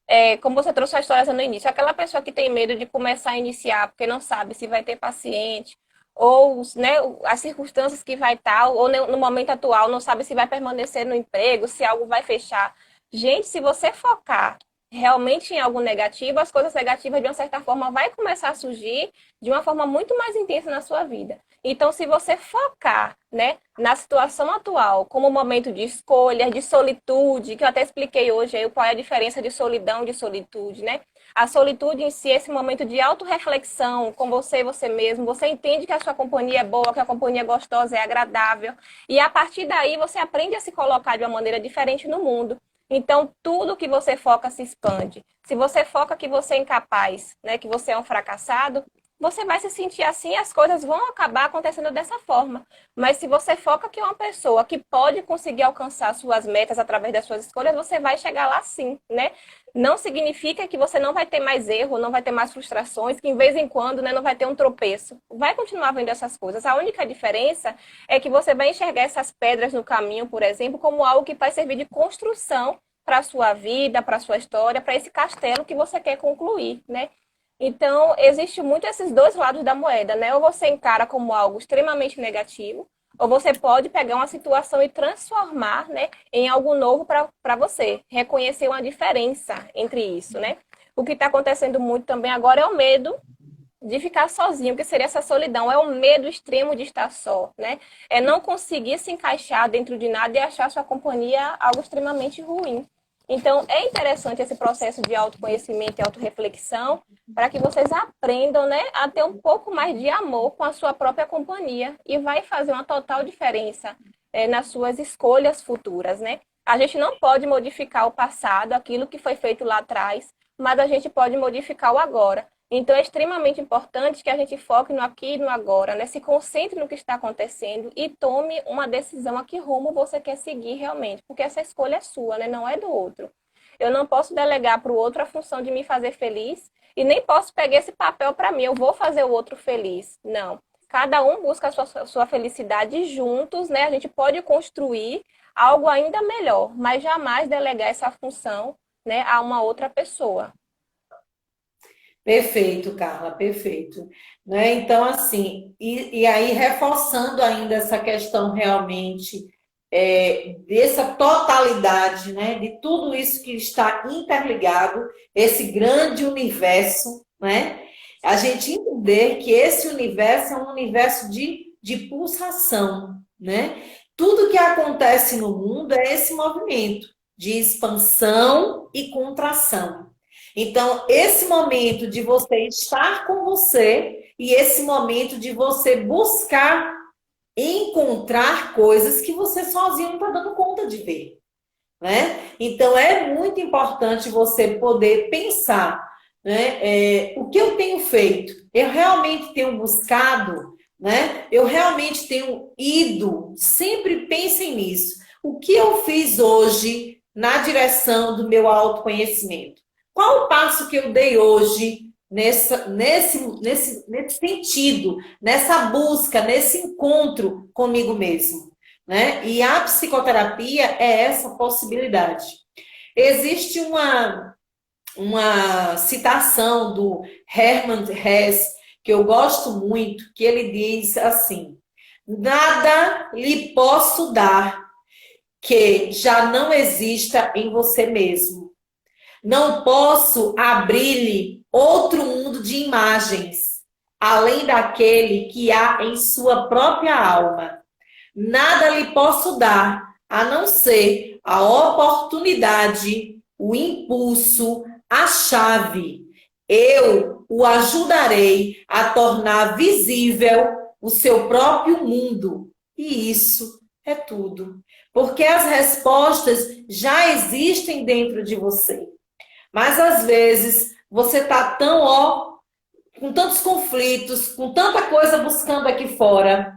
É, como você trouxe a história no início, aquela pessoa que tem medo de começar a iniciar porque não sabe se vai ter paciente, ou né, as circunstâncias que vai estar, ou no momento atual não sabe se vai permanecer no emprego, se algo vai fechar. Gente, se você focar realmente em algo negativo, as coisas negativas, de uma certa forma, vai começar a surgir de uma forma muito mais intensa na sua vida. Então, se você focar, né, na situação atual, como um momento de escolha, de solitude, que eu até expliquei hoje aí qual é a diferença de solidão e de solitude, né? A solitude em si é esse momento de autorreflexão com você e você mesmo. Você entende que a sua companhia é boa, que a companhia é gostosa, é agradável. E a partir daí você aprende a se colocar de uma maneira diferente no mundo. Então, tudo que você foca se expande. Se você foca que você é incapaz, né, que você é um fracassado, você vai se sentir assim e as coisas vão acabar acontecendo dessa forma. Mas se você foca que é uma pessoa que pode conseguir alcançar suas metas através das suas escolhas, você vai chegar lá sim, né? Não significa que você não vai ter mais erro, não vai ter mais frustrações, que em vez em quando, né, não vai ter um tropeço. Vai continuar vendo essas coisas. A única diferença é que você vai enxergar essas pedras no caminho, por exemplo, como algo que vai servir de construção para a sua vida, para a sua história, para esse castelo que você quer concluir, né? Então, existe muito esses dois lados da moeda, né? Ou você encara como algo extremamente negativo, ou você pode pegar uma situação e transformar, né, em algo novo para você. Reconhecer uma diferença entre isso, né? O que está acontecendo muito também agora é o medo de ficar sozinho, que seria essa solidão. É o medo extremo de estar só, né? É não conseguir se encaixar dentro de nada e achar sua companhia algo extremamente ruim. Então, é interessante esse processo de autoconhecimento e autorreflexão para que vocês aprendam, né, a ter um pouco mais de amor com a sua própria companhia e vai fazer uma total diferença nas suas escolhas futuras, né? A gente não pode modificar o passado, aquilo que foi feito lá atrás, mas a gente pode modificar o agora. Então, é extremamente importante que a gente foque no aqui e no agora, né? Se concentre no que está acontecendo e tome uma decisão a que rumo você quer seguir realmente, porque essa escolha é sua, né? Não é do outro. Eu não posso delegar para o outro a função de me fazer feliz e nem posso pegar esse papel para mim, eu vou fazer o outro feliz. Não. Cada um busca a sua felicidade juntos, né? A gente pode construir algo ainda melhor, mas jamais delegar essa função, né, a uma outra pessoa. Perfeito, Carla, perfeito. Né? Então, assim, e aí reforçando ainda essa questão realmente dessa totalidade, né? De tudo isso que está interligado, esse grande universo, né? A gente entender que esse universo é um universo de pulsação, né? Tudo que acontece no mundo é esse movimento de expansão e contração. Então, esse momento de você estar com você e esse momento de você buscar encontrar coisas que você sozinho não está dando conta de ver, né? Então, é muito importante você poder pensar, né? O que eu tenho feito? Eu realmente tenho buscado, né? Eu realmente tenho ido? Sempre pensem nisso. O que eu fiz hoje na direção do meu autoconhecimento? Qual o passo que eu dei hoje nesse sentido, nessa busca, nesse encontro comigo mesmo, né? E a psicoterapia é essa possibilidade. Existe uma citação do Hermann Hesse que eu gosto muito, que ele diz assim: nada lhe posso dar que já não exista em você mesmo. Não posso abrir-lhe outro mundo de imagens, além daquele que há em sua própria alma. Nada lhe posso dar, a não ser a oportunidade, o impulso, a chave. Eu o ajudarei a tornar visível o seu próprio mundo. E isso é tudo. Porque as respostas já existem dentro de você. Mas às vezes você está com tantos conflitos, com tanta coisa buscando aqui fora,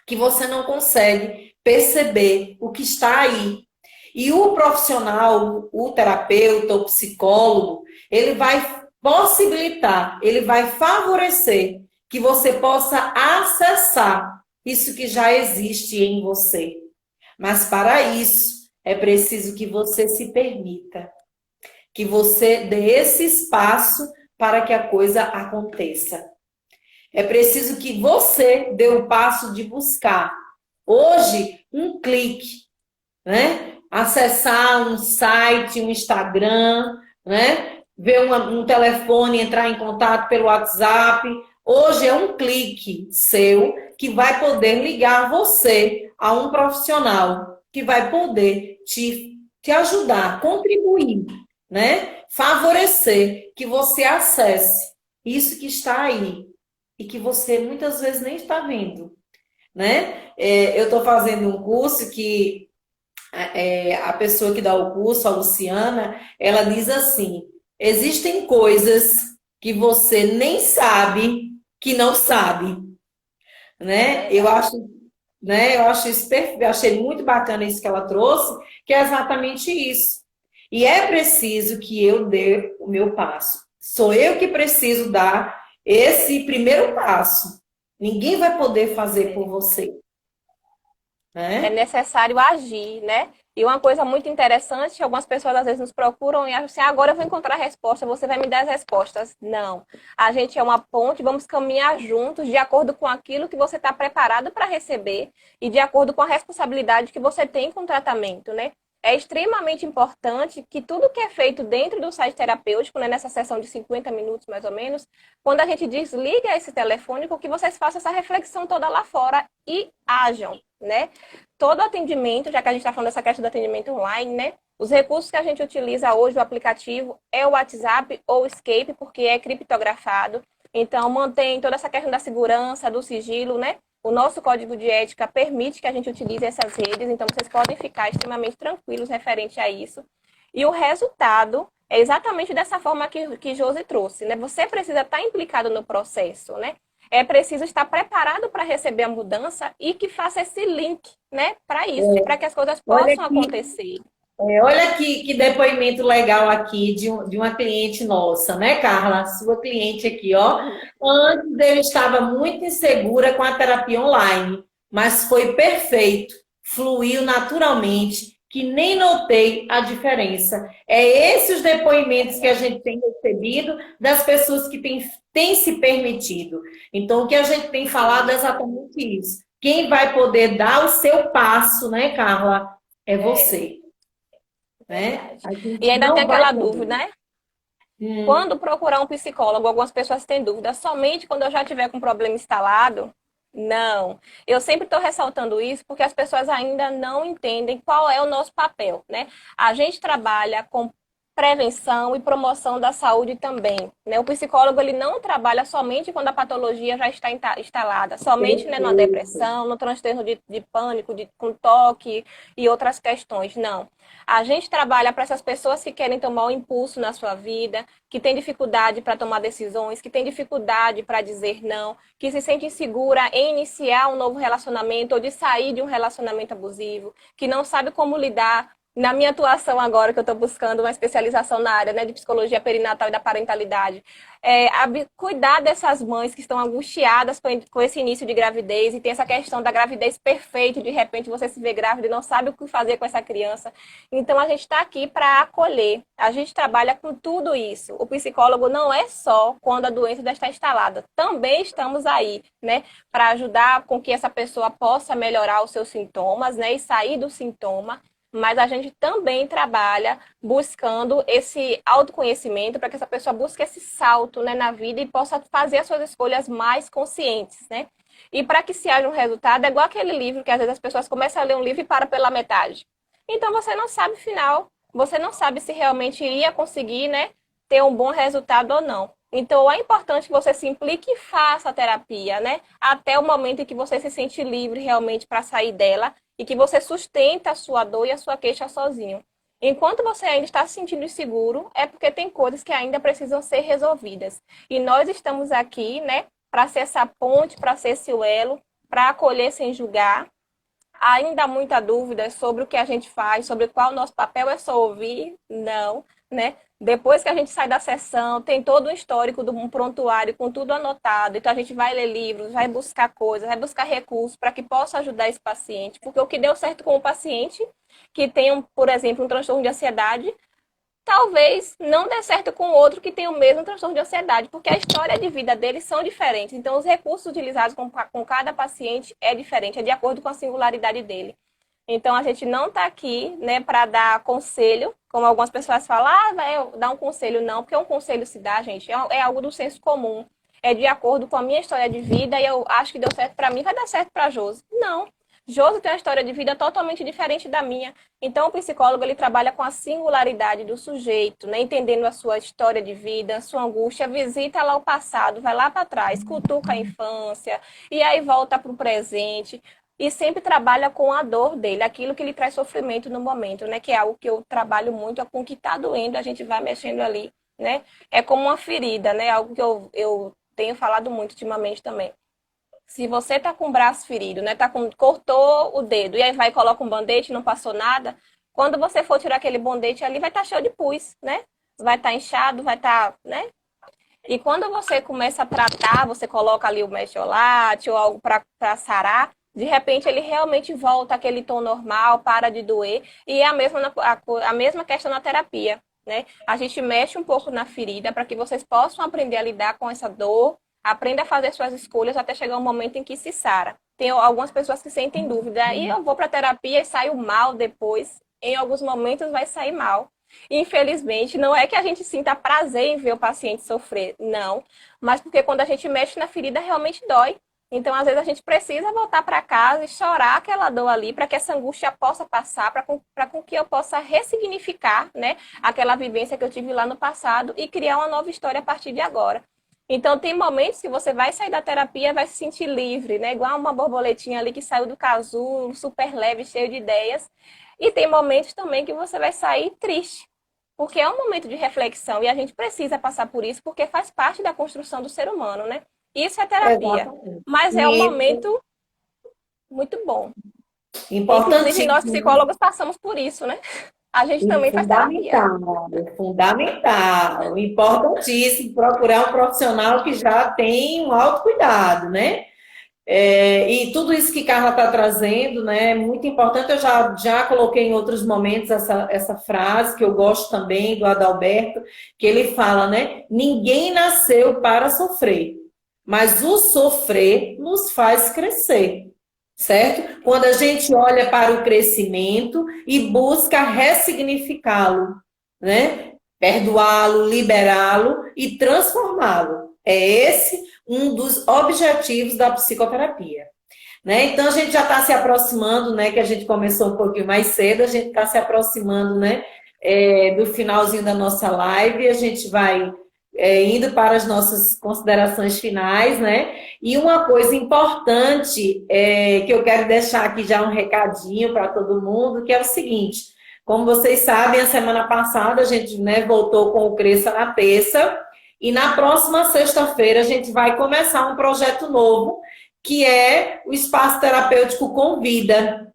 que você não consegue perceber o que está aí. E o profissional, o terapeuta, o psicólogo, ele vai possibilitar, ele vai favorecer que você possa acessar isso que já existe em você. Mas para isso, é preciso que você se permita, que você dê esse espaço para que a coisa aconteça. É preciso que você dê o passo de buscar. Hoje, um clique, né? Acessar um site, um Instagram, né? Ver um telefone, entrar em contato pelo WhatsApp. Hoje é um clique seu que vai poder ligar você a um profissional que vai poder te ajudar, contribuir, né? Favorecer que você acesse isso que está aí e que você muitas vezes nem está vendo, né? Eu estou fazendo um curso que a pessoa que dá o curso, a Luciana, ela diz assim: existem coisas que você nem sabe que não sabe, né? Eu acho isso perfeito, eu achei muito bacana isso que ela trouxe, que é exatamente isso. E é preciso que eu dê o meu passo. Sou eu que preciso dar esse primeiro passo. Ninguém vai poder fazer por você, É né? necessário agir, né? E uma coisa muito interessante, algumas pessoas às vezes nos procuram e acham assim, agora eu vou encontrar a resposta, você vai me dar as respostas. Não. A gente é uma ponte, vamos caminhar juntos de acordo com aquilo que você está preparado para receber e de acordo com a responsabilidade que você tem com o tratamento, né? É extremamente importante que tudo que é feito dentro do site terapêutico, né, nessa sessão de 50 minutos mais ou menos, quando a gente desliga esse telefone, que vocês façam essa reflexão toda lá fora e ajam, né? Todo atendimento, já que a gente está falando dessa questão do atendimento online, né? Os recursos que a gente utiliza hoje, o aplicativo, é o WhatsApp ou o Escape, porque é criptografado. Então, mantém toda essa questão da segurança, do sigilo, né? O nosso código de ética permite que a gente utilize essas redes, então vocês podem ficar extremamente tranquilos referente a isso. E o resultado é exatamente dessa forma que Josi trouxe, né? Você precisa estar implicado no processo, né? É preciso estar preparado para receber a mudança e que faça esse link, né, para isso, para que as coisas Olha possam aqui, acontecer. olha que depoimento legal aqui de uma cliente nossa, né, Carla? Sua cliente aqui, ó. Antes eu estava muito insegura com a terapia online, mas foi perfeito, fluiu naturalmente, que nem notei a diferença. É esses os depoimentos que a gente tem recebido das pessoas que têm se permitido. Então, o que a gente tem falado é exatamente isso. Quem vai poder dar o seu passo, né, Carla? É É você, né? verdade. A E gente ainda tem não vai aquela poder. dúvida, né? Hum, Quando procurar um psicólogo, algumas pessoas têm dúvida, somente quando eu já tiver com um problema instalado? Não. Eu sempre estou ressaltando isso porque as pessoas ainda não entendem qual é o nosso papel, né? A gente trabalha com prevenção e promoção da saúde também, né? O psicólogo ele não trabalha somente quando a patologia já está instalada, somente, né, na perfeito. depressão, no transtorno de pânico, com toque e outras questões. Não. A gente trabalha para essas pessoas que querem tomar um impulso na sua vida, que têm dificuldade para tomar decisões, que têm dificuldade para dizer não, que se sente insegura em iniciar um novo relacionamento ou de sair de um relacionamento abusivo, que não sabe como lidar. Na minha atuação agora, que eu estou buscando uma especialização na área, né, de psicologia perinatal e da parentalidade, cuidar dessas mães que estão angustiadas com esse início de gravidez e tem essa questão da gravidez perfeita, e de repente você se vê grávida e não sabe o que fazer com essa criança. Então a gente está aqui para acolher. A gente trabalha com tudo isso. O psicólogo não é só quando a doença já está instalada. Também estamos aí, né, para ajudar com que essa pessoa possa melhorar os seus sintomas, né, e sair do sintoma. Mas a gente também trabalha buscando esse autoconhecimento para que essa pessoa busque esse salto, né, na vida e possa fazer as suas escolhas mais conscientes, né? E para que se haja um resultado, é igual aquele livro que às vezes as pessoas começam a ler um livro e param pela metade. Então você não sabe o final, você não sabe se realmente iria conseguir, né, ter um bom resultado ou não. Então é importante que você se implique e faça a terapia, né, até o momento em que você se sente livre realmente para sair dela e que você sustenta a sua dor e a sua queixa sozinho. Enquanto você ainda está se sentindo inseguro, é porque tem coisas que ainda precisam ser resolvidas. E nós estamos aqui, né, para ser essa ponte, para ser esse elo, para acolher sem julgar. Ainda há muita dúvida sobre o que a gente faz, sobre qual o nosso papel é só ouvir? Não, né? Depois que a gente sai da sessão, tem todo um histórico de um prontuário com tudo anotado. Então a gente vai ler livros, vai buscar coisas, vai buscar recursos para que possa ajudar esse paciente. Porque o que deu certo com o paciente que tem, por exemplo, um transtorno de ansiedade, talvez não dê certo com outro que tem o mesmo transtorno de ansiedade, porque a história de vida deles são diferentes. Então, os recursos utilizados com cada paciente é diferente, é de acordo com a singularidade dele. Então, a gente não está aqui, né, para dar conselho, como algumas pessoas falam, vai dar um conselho. Não, porque um conselho se dá, gente, é algo do senso comum. É de acordo com a minha história de vida e eu acho que deu certo para mim, vai dar certo para a Josi. Não. Josi tem uma história de vida totalmente diferente da minha. Então, o psicólogo ele trabalha com a singularidade do sujeito, né? Entendendo a sua história de vida, a sua angústia, visita lá o passado, vai lá para trás, cutuca a infância, e aí volta para o presente. E sempre trabalha com a dor dele, aquilo que lhe traz sofrimento no momento, né? Que é algo que eu trabalho muito, é com o que está doendo, a gente vai mexendo ali, né? É como uma ferida, né? Algo que eu tenho falado muito ultimamente também. Se você tá com o braço ferido, né? Cortou o dedo e aí vai e coloca um band-aid, não passou nada. Quando você for tirar aquele band-aid ali, vai estar cheio de pus, né? Vai estar inchado, vai estar, né? E quando você começa a tratar, você coloca ali o metiolate ou algo para sarar, de repente ele realmente volta àquele tom normal, para de doer. E é a mesma questão na terapia, né? A gente mexe um pouco na ferida para que vocês possam aprender a lidar com essa dor, aprenda a fazer suas escolhas até chegar um momento em que se sara. Tem algumas pessoas que sentem dúvida, e eu vou para terapia e saio mal depois. Em alguns momentos vai sair mal. Infelizmente, não é que a gente sinta prazer em ver o paciente sofrer, não, mas porque quando a gente mexe na ferida, realmente dói. Então, às vezes, a gente precisa voltar para casa e chorar aquela dor ali para que essa angústia possa passar, para com que eu possa ressignificar, né, aquela vivência que eu tive lá no passado e criar uma nova história a partir de agora. Então, tem momentos que você vai sair da terapia, vai se sentir livre, né? Igual uma borboletinha ali que saiu do casulo, super leve, cheio de ideias. E tem momentos também que você vai sair triste, porque é um momento de reflexão e a gente precisa passar por isso porque faz parte da construção do ser humano, né? Isso é terapia, Exatamente. mas é um Isso, momento muito bom. Inclusive, nós importantíssimo. psicólogos passamos por isso, né? A gente E também faz terapia. fundamental, importantíssimo procurar um profissional que já tem um autocuidado, né? E tudo isso que Carla está trazendo, né, é muito importante. Eu já coloquei em outros momentos essa frase que eu gosto também do Adalberto, que ele fala, né? Ninguém nasceu para sofrer, mas o sofrer nos faz crescer, certo? Quando a gente olha para o crescimento e busca ressignificá-lo, né? Perdoá-lo, liberá-lo e transformá-lo. É esse um dos objetivos da psicoterapia. Né? Então a gente já está se aproximando, né? Que a gente começou um pouquinho mais cedo, a gente está se aproximando, né? Do finalzinho da nossa live, a gente vai indo para as nossas considerações finais, né? E uma coisa importante que eu quero deixar aqui já um recadinho para todo mundo, que é o seguinte: como vocês sabem, a semana passada a gente, né, voltou com o Cresça na Terça, e na próxima sexta-feira a gente vai começar um projeto novo, que é o Espaço Terapêutico Convida,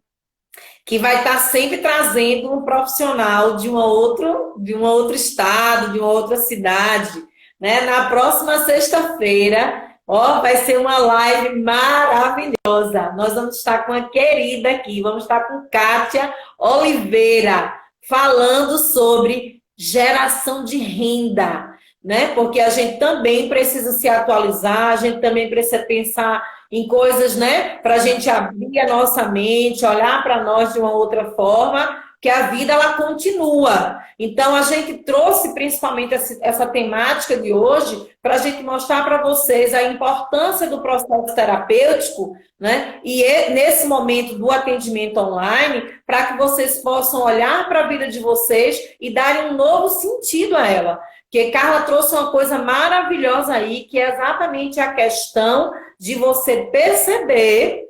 que vai estar sempre trazendo um profissional de um outro estado, de uma outra cidade, né? Na próxima sexta-feira, ó, vai ser uma live maravilhosa. Nós vamos estar com a querida aqui, vamos estar com Kátia Oliveira, falando sobre geração de renda, né? Porque a gente também precisa se atualizar, a gente também precisa pensar em coisas, né, para a gente abrir a nossa mente, olhar para nós de uma outra forma, que a vida ela continua. Então a gente trouxe principalmente essa temática de hoje para a gente mostrar para vocês a importância do processo terapêutico, né? E nesse momento do atendimento online, para que vocês possam olhar para a vida de vocês e darem um novo sentido a ela. Porque Carla trouxe uma coisa maravilhosa aí, que é exatamente a questão de você perceber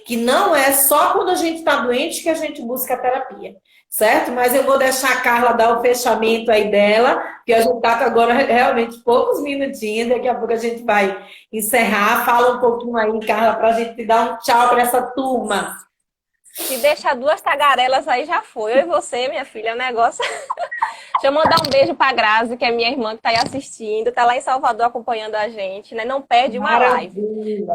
que não é só quando a gente está doente que a gente busca a terapia, certo? Mas eu vou deixar a Carla dar o fechamento aí dela, que a gente está agora realmente poucos minutinhos, daqui a pouco a gente vai encerrar. Fala um pouquinho aí, Carla, para a gente dar um tchau para essa turma. Se deixar duas tagarelas aí já foi. Eu e você, minha filha, o negócio. Deixa eu mandar um beijo pra Grazi, que é minha irmã que tá aí assistindo, tá lá em Salvador acompanhando a gente, né? Não perde uma live. Maravilha.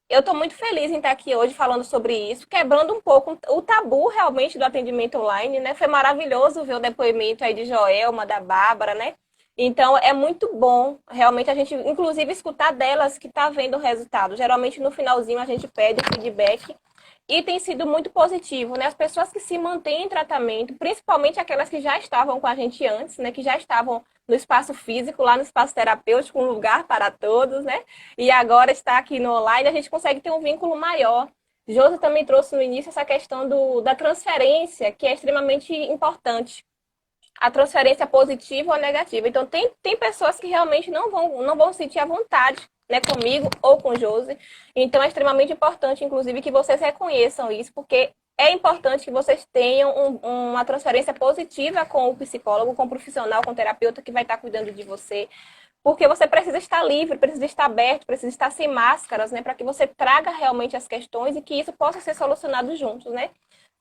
Eu tô muito feliz em estar aqui hoje falando sobre isso, quebrando um pouco o tabu realmente do atendimento online, né? Foi maravilhoso ver o depoimento aí de Joelma, da Bárbara, né? Então, é muito bom realmente a gente, inclusive, escutar delas que tá vendo o resultado. Geralmente, no finalzinho, a gente pede feedback. E tem sido muito positivo, né? As pessoas que se mantêm em tratamento, principalmente aquelas que já estavam com a gente antes, né? Que já estavam no espaço físico, lá no espaço terapêutico, um lugar para todos, né? E agora está aqui no online, a gente consegue ter um vínculo maior. Josi também trouxe no início essa questão da transferência, que é extremamente importante. A transferência positiva ou negativa. Então, tem pessoas que realmente não vão sentir a vontade, né, comigo ou com Josi. Então, é extremamente importante, inclusive, que vocês reconheçam isso, porque é importante que vocês tenham uma transferência positiva com o psicólogo, com o profissional, com o terapeuta que vai estar cuidando de você. Porque você precisa estar livre, precisa estar aberto, precisa estar sem máscaras, né, para que você traga realmente as questões e que isso possa ser solucionado juntos, né?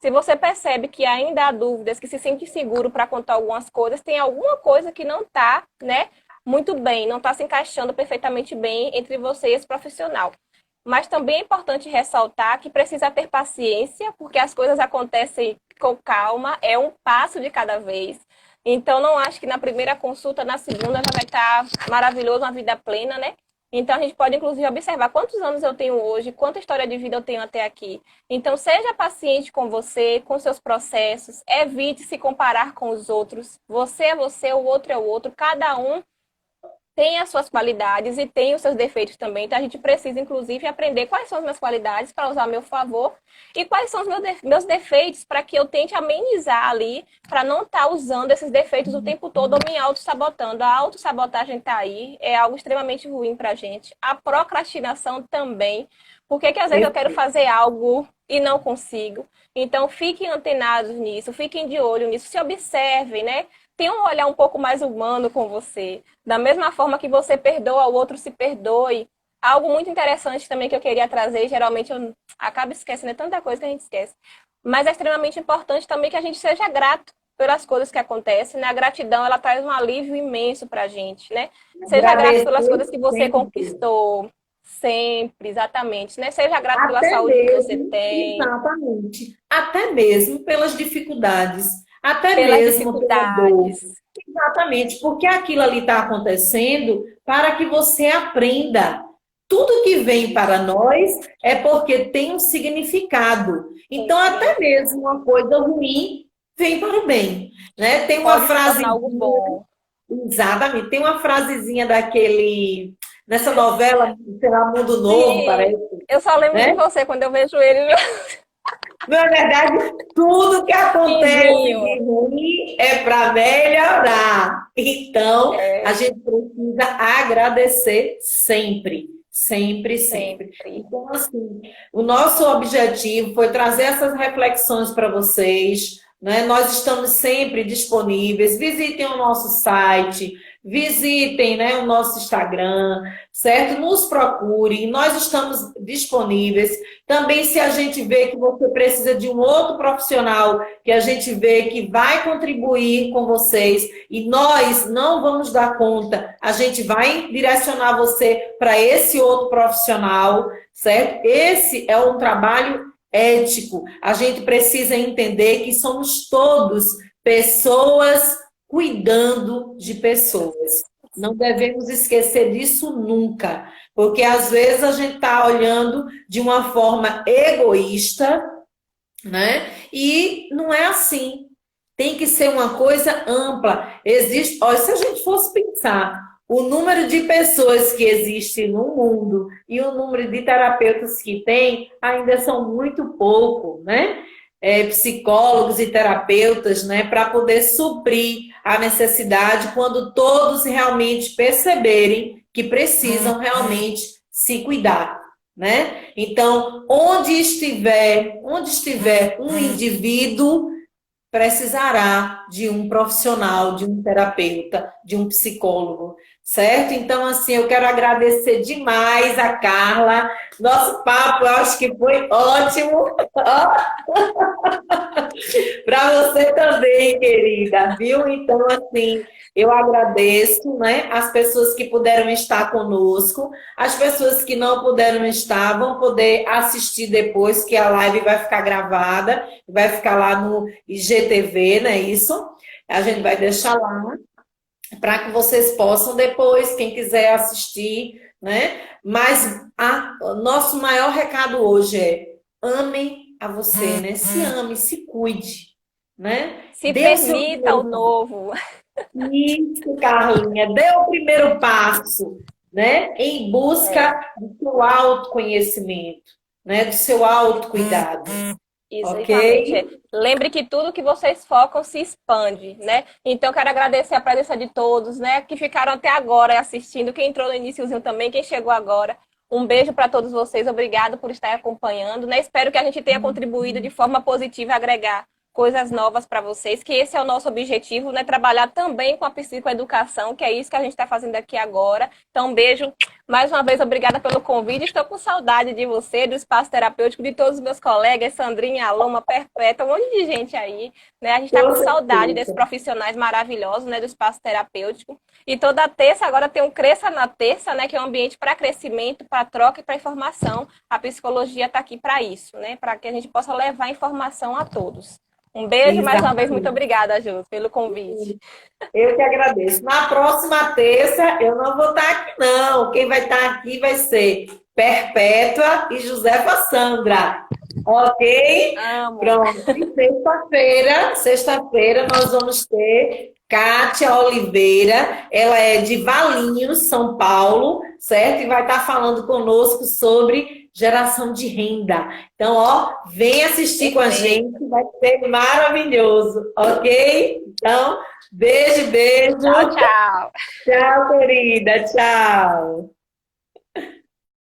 Se você percebe que ainda há dúvidas, que se sente seguro para contar algumas coisas, tem alguma coisa que não está, né, muito bem, não está se encaixando perfeitamente bem entre você e esse profissional. Mas também é importante ressaltar que precisa ter paciência, porque as coisas acontecem com calma, é um passo de cada vez. Então, não acho que na primeira consulta, na segunda, já vai estar maravilhoso, uma vida plena, né? Então, a gente pode, inclusive, observar quantos anos eu tenho hoje, quanta história de vida eu tenho até aqui. Então, seja paciente com você, com seus processos, evite se comparar com os outros. Você é você, o outro é o outro, cada um tem as suas qualidades e tem os seus defeitos também. Então, a gente precisa, inclusive, aprender quais são as minhas qualidades para usar a meu favor e quais são os meus defeitos para que eu tente amenizar ali, para não estar usando esses defeitos o tempo todo ou me auto-sabotando. A autossabotagem está aí, é algo extremamente ruim para a gente. A procrastinação também, Por que que às vezes eu quero fazer algo e não consigo? Então, fiquem antenados nisso, fiquem de olho nisso, se observem, né? Tenha um olhar um pouco mais humano com você. Da mesma forma que você perdoa, o outro se perdoe. Algo muito interessante também que eu queria trazer, geralmente eu acabo esquecendo, é tanta coisa que a gente esquece. Mas é extremamente importante também que a gente seja grato pelas coisas que acontecem, né? A gratidão, ela traz um alívio imenso pra gente, né? Seja grato pelas Agradecer coisas que você sempre. conquistou, sempre, exatamente, né? Seja grato pela Até saúde que você mesmo, tem, exatamente, até mesmo pelas dificuldades, até pelas mesmo pela dor. dificuldades. Exatamente, porque aquilo ali está acontecendo para que você aprenda. Tudo que vem para nós é porque tem um significado. Tem Então, até significado. mesmo uma coisa ruim vem para o bem, né? Tem uma Pode se tornar frase, algo bom. exatamente, tem uma frasezinha daquele, nessa novela, sei lá, Mundo Novo, Sim, parece, eu só lembro de né? você quando eu vejo ele. Na verdade, tudo que acontece Quinzinho. de ruim é para melhorar. Então, a É, gente precisa agradecer sempre, sempre, sempre. sempre. Então, assim, o nosso objetivo foi trazer essas reflexões para vocês, né? Nós estamos sempre disponíveis. Visitem o nosso site, visitem, né, o nosso Instagram, certo? Nos procurem, nós estamos disponíveis. Também, se a gente vê que você precisa de um outro profissional, que a gente vê que vai contribuir com vocês e nós não vamos dar conta, a gente vai direcionar você para esse outro profissional, certo? Esse é um trabalho ético. A gente precisa entender que somos todos pessoas cuidando de pessoas. Não devemos esquecer disso nunca, porque às vezes a gente está olhando de uma forma egoísta, né? E não é assim. Tem que ser uma coisa ampla. Existe, olha, se a gente fosse pensar o número de pessoas que existem no mundo e o número de terapeutas que tem, ainda são muito pouco, né? Psicólogos e terapeutas, né, para poder suprir a necessidade quando todos realmente perceberem que precisam realmente se cuidar, né? Então, onde estiver um indivíduo, precisará de um profissional, de um terapeuta, de um psicólogo, certo? Então, assim, eu quero agradecer demais a Carla. Nosso papo, eu acho que foi ótimo. Para você também, querida, viu? Então, assim, eu agradeço, né, as pessoas que puderam estar conosco, as pessoas que não puderam estar vão poder assistir depois, que a live vai ficar gravada, vai ficar lá no IGTV, não é isso? A gente vai deixar lá para que vocês possam depois, quem quiser assistir, né? Mas o nosso maior recado hoje é: ame a você, né? Se ame, se cuide, né? Se Dê o seu permita o primeiro passo. novo. Isso, Carlinha, dê o primeiro passo, né? Em É, busca do seu autoconhecimento, né? Do seu autocuidado, exatamente. É. ok? Lembre que tudo que vocês focam se expande, né? Então, quero agradecer a presença de todos, né? Que ficaram até agora assistindo, quem entrou no iniciozinho também, quem chegou agora. Um beijo para todos vocês, obrigado por estar acompanhando, né? Espero que a gente tenha contribuído de forma positiva a agregar coisas novas para vocês, que esse é o nosso objetivo, né? Trabalhar também com a psicoeducação, que é isso que a gente está fazendo aqui agora. Então, um beijo. Mais uma vez, obrigada pelo convite. Estou com saudade de você, do espaço terapêutico, de todos os meus colegas, Sandrinha, Aloma, Perpétua, um monte de gente aí, né? A gente está Com com saudade desses certeza. profissionais maravilhosos, né? Do espaço terapêutico. E toda terça agora tem um Cresça na Terça, né? Que é um ambiente para crescimento, para troca e para informação. A psicologia está aqui para isso, né? Para que a gente possa levar informação a todos. Um beijo mais uma vez, muito Exatamente. obrigada, Júlio, pelo convite. Eu que agradeço. Na próxima terça, eu não vou estar aqui, não. Quem vai estar aqui vai ser Perpétua e Josefa Sandra. Ok? Amo. Pronto. E sexta-feira, nós vamos ter Kátia Oliveira. Ela é de Valinhos, São Paulo, certo? E vai estar falando conosco sobre geração de renda. Então, ó, vem assistir com a Perfeito. gente, vai ser maravilhoso, ok? Então, beijo, beijo. Tchau, tchau. Tchau, querida. Tchau.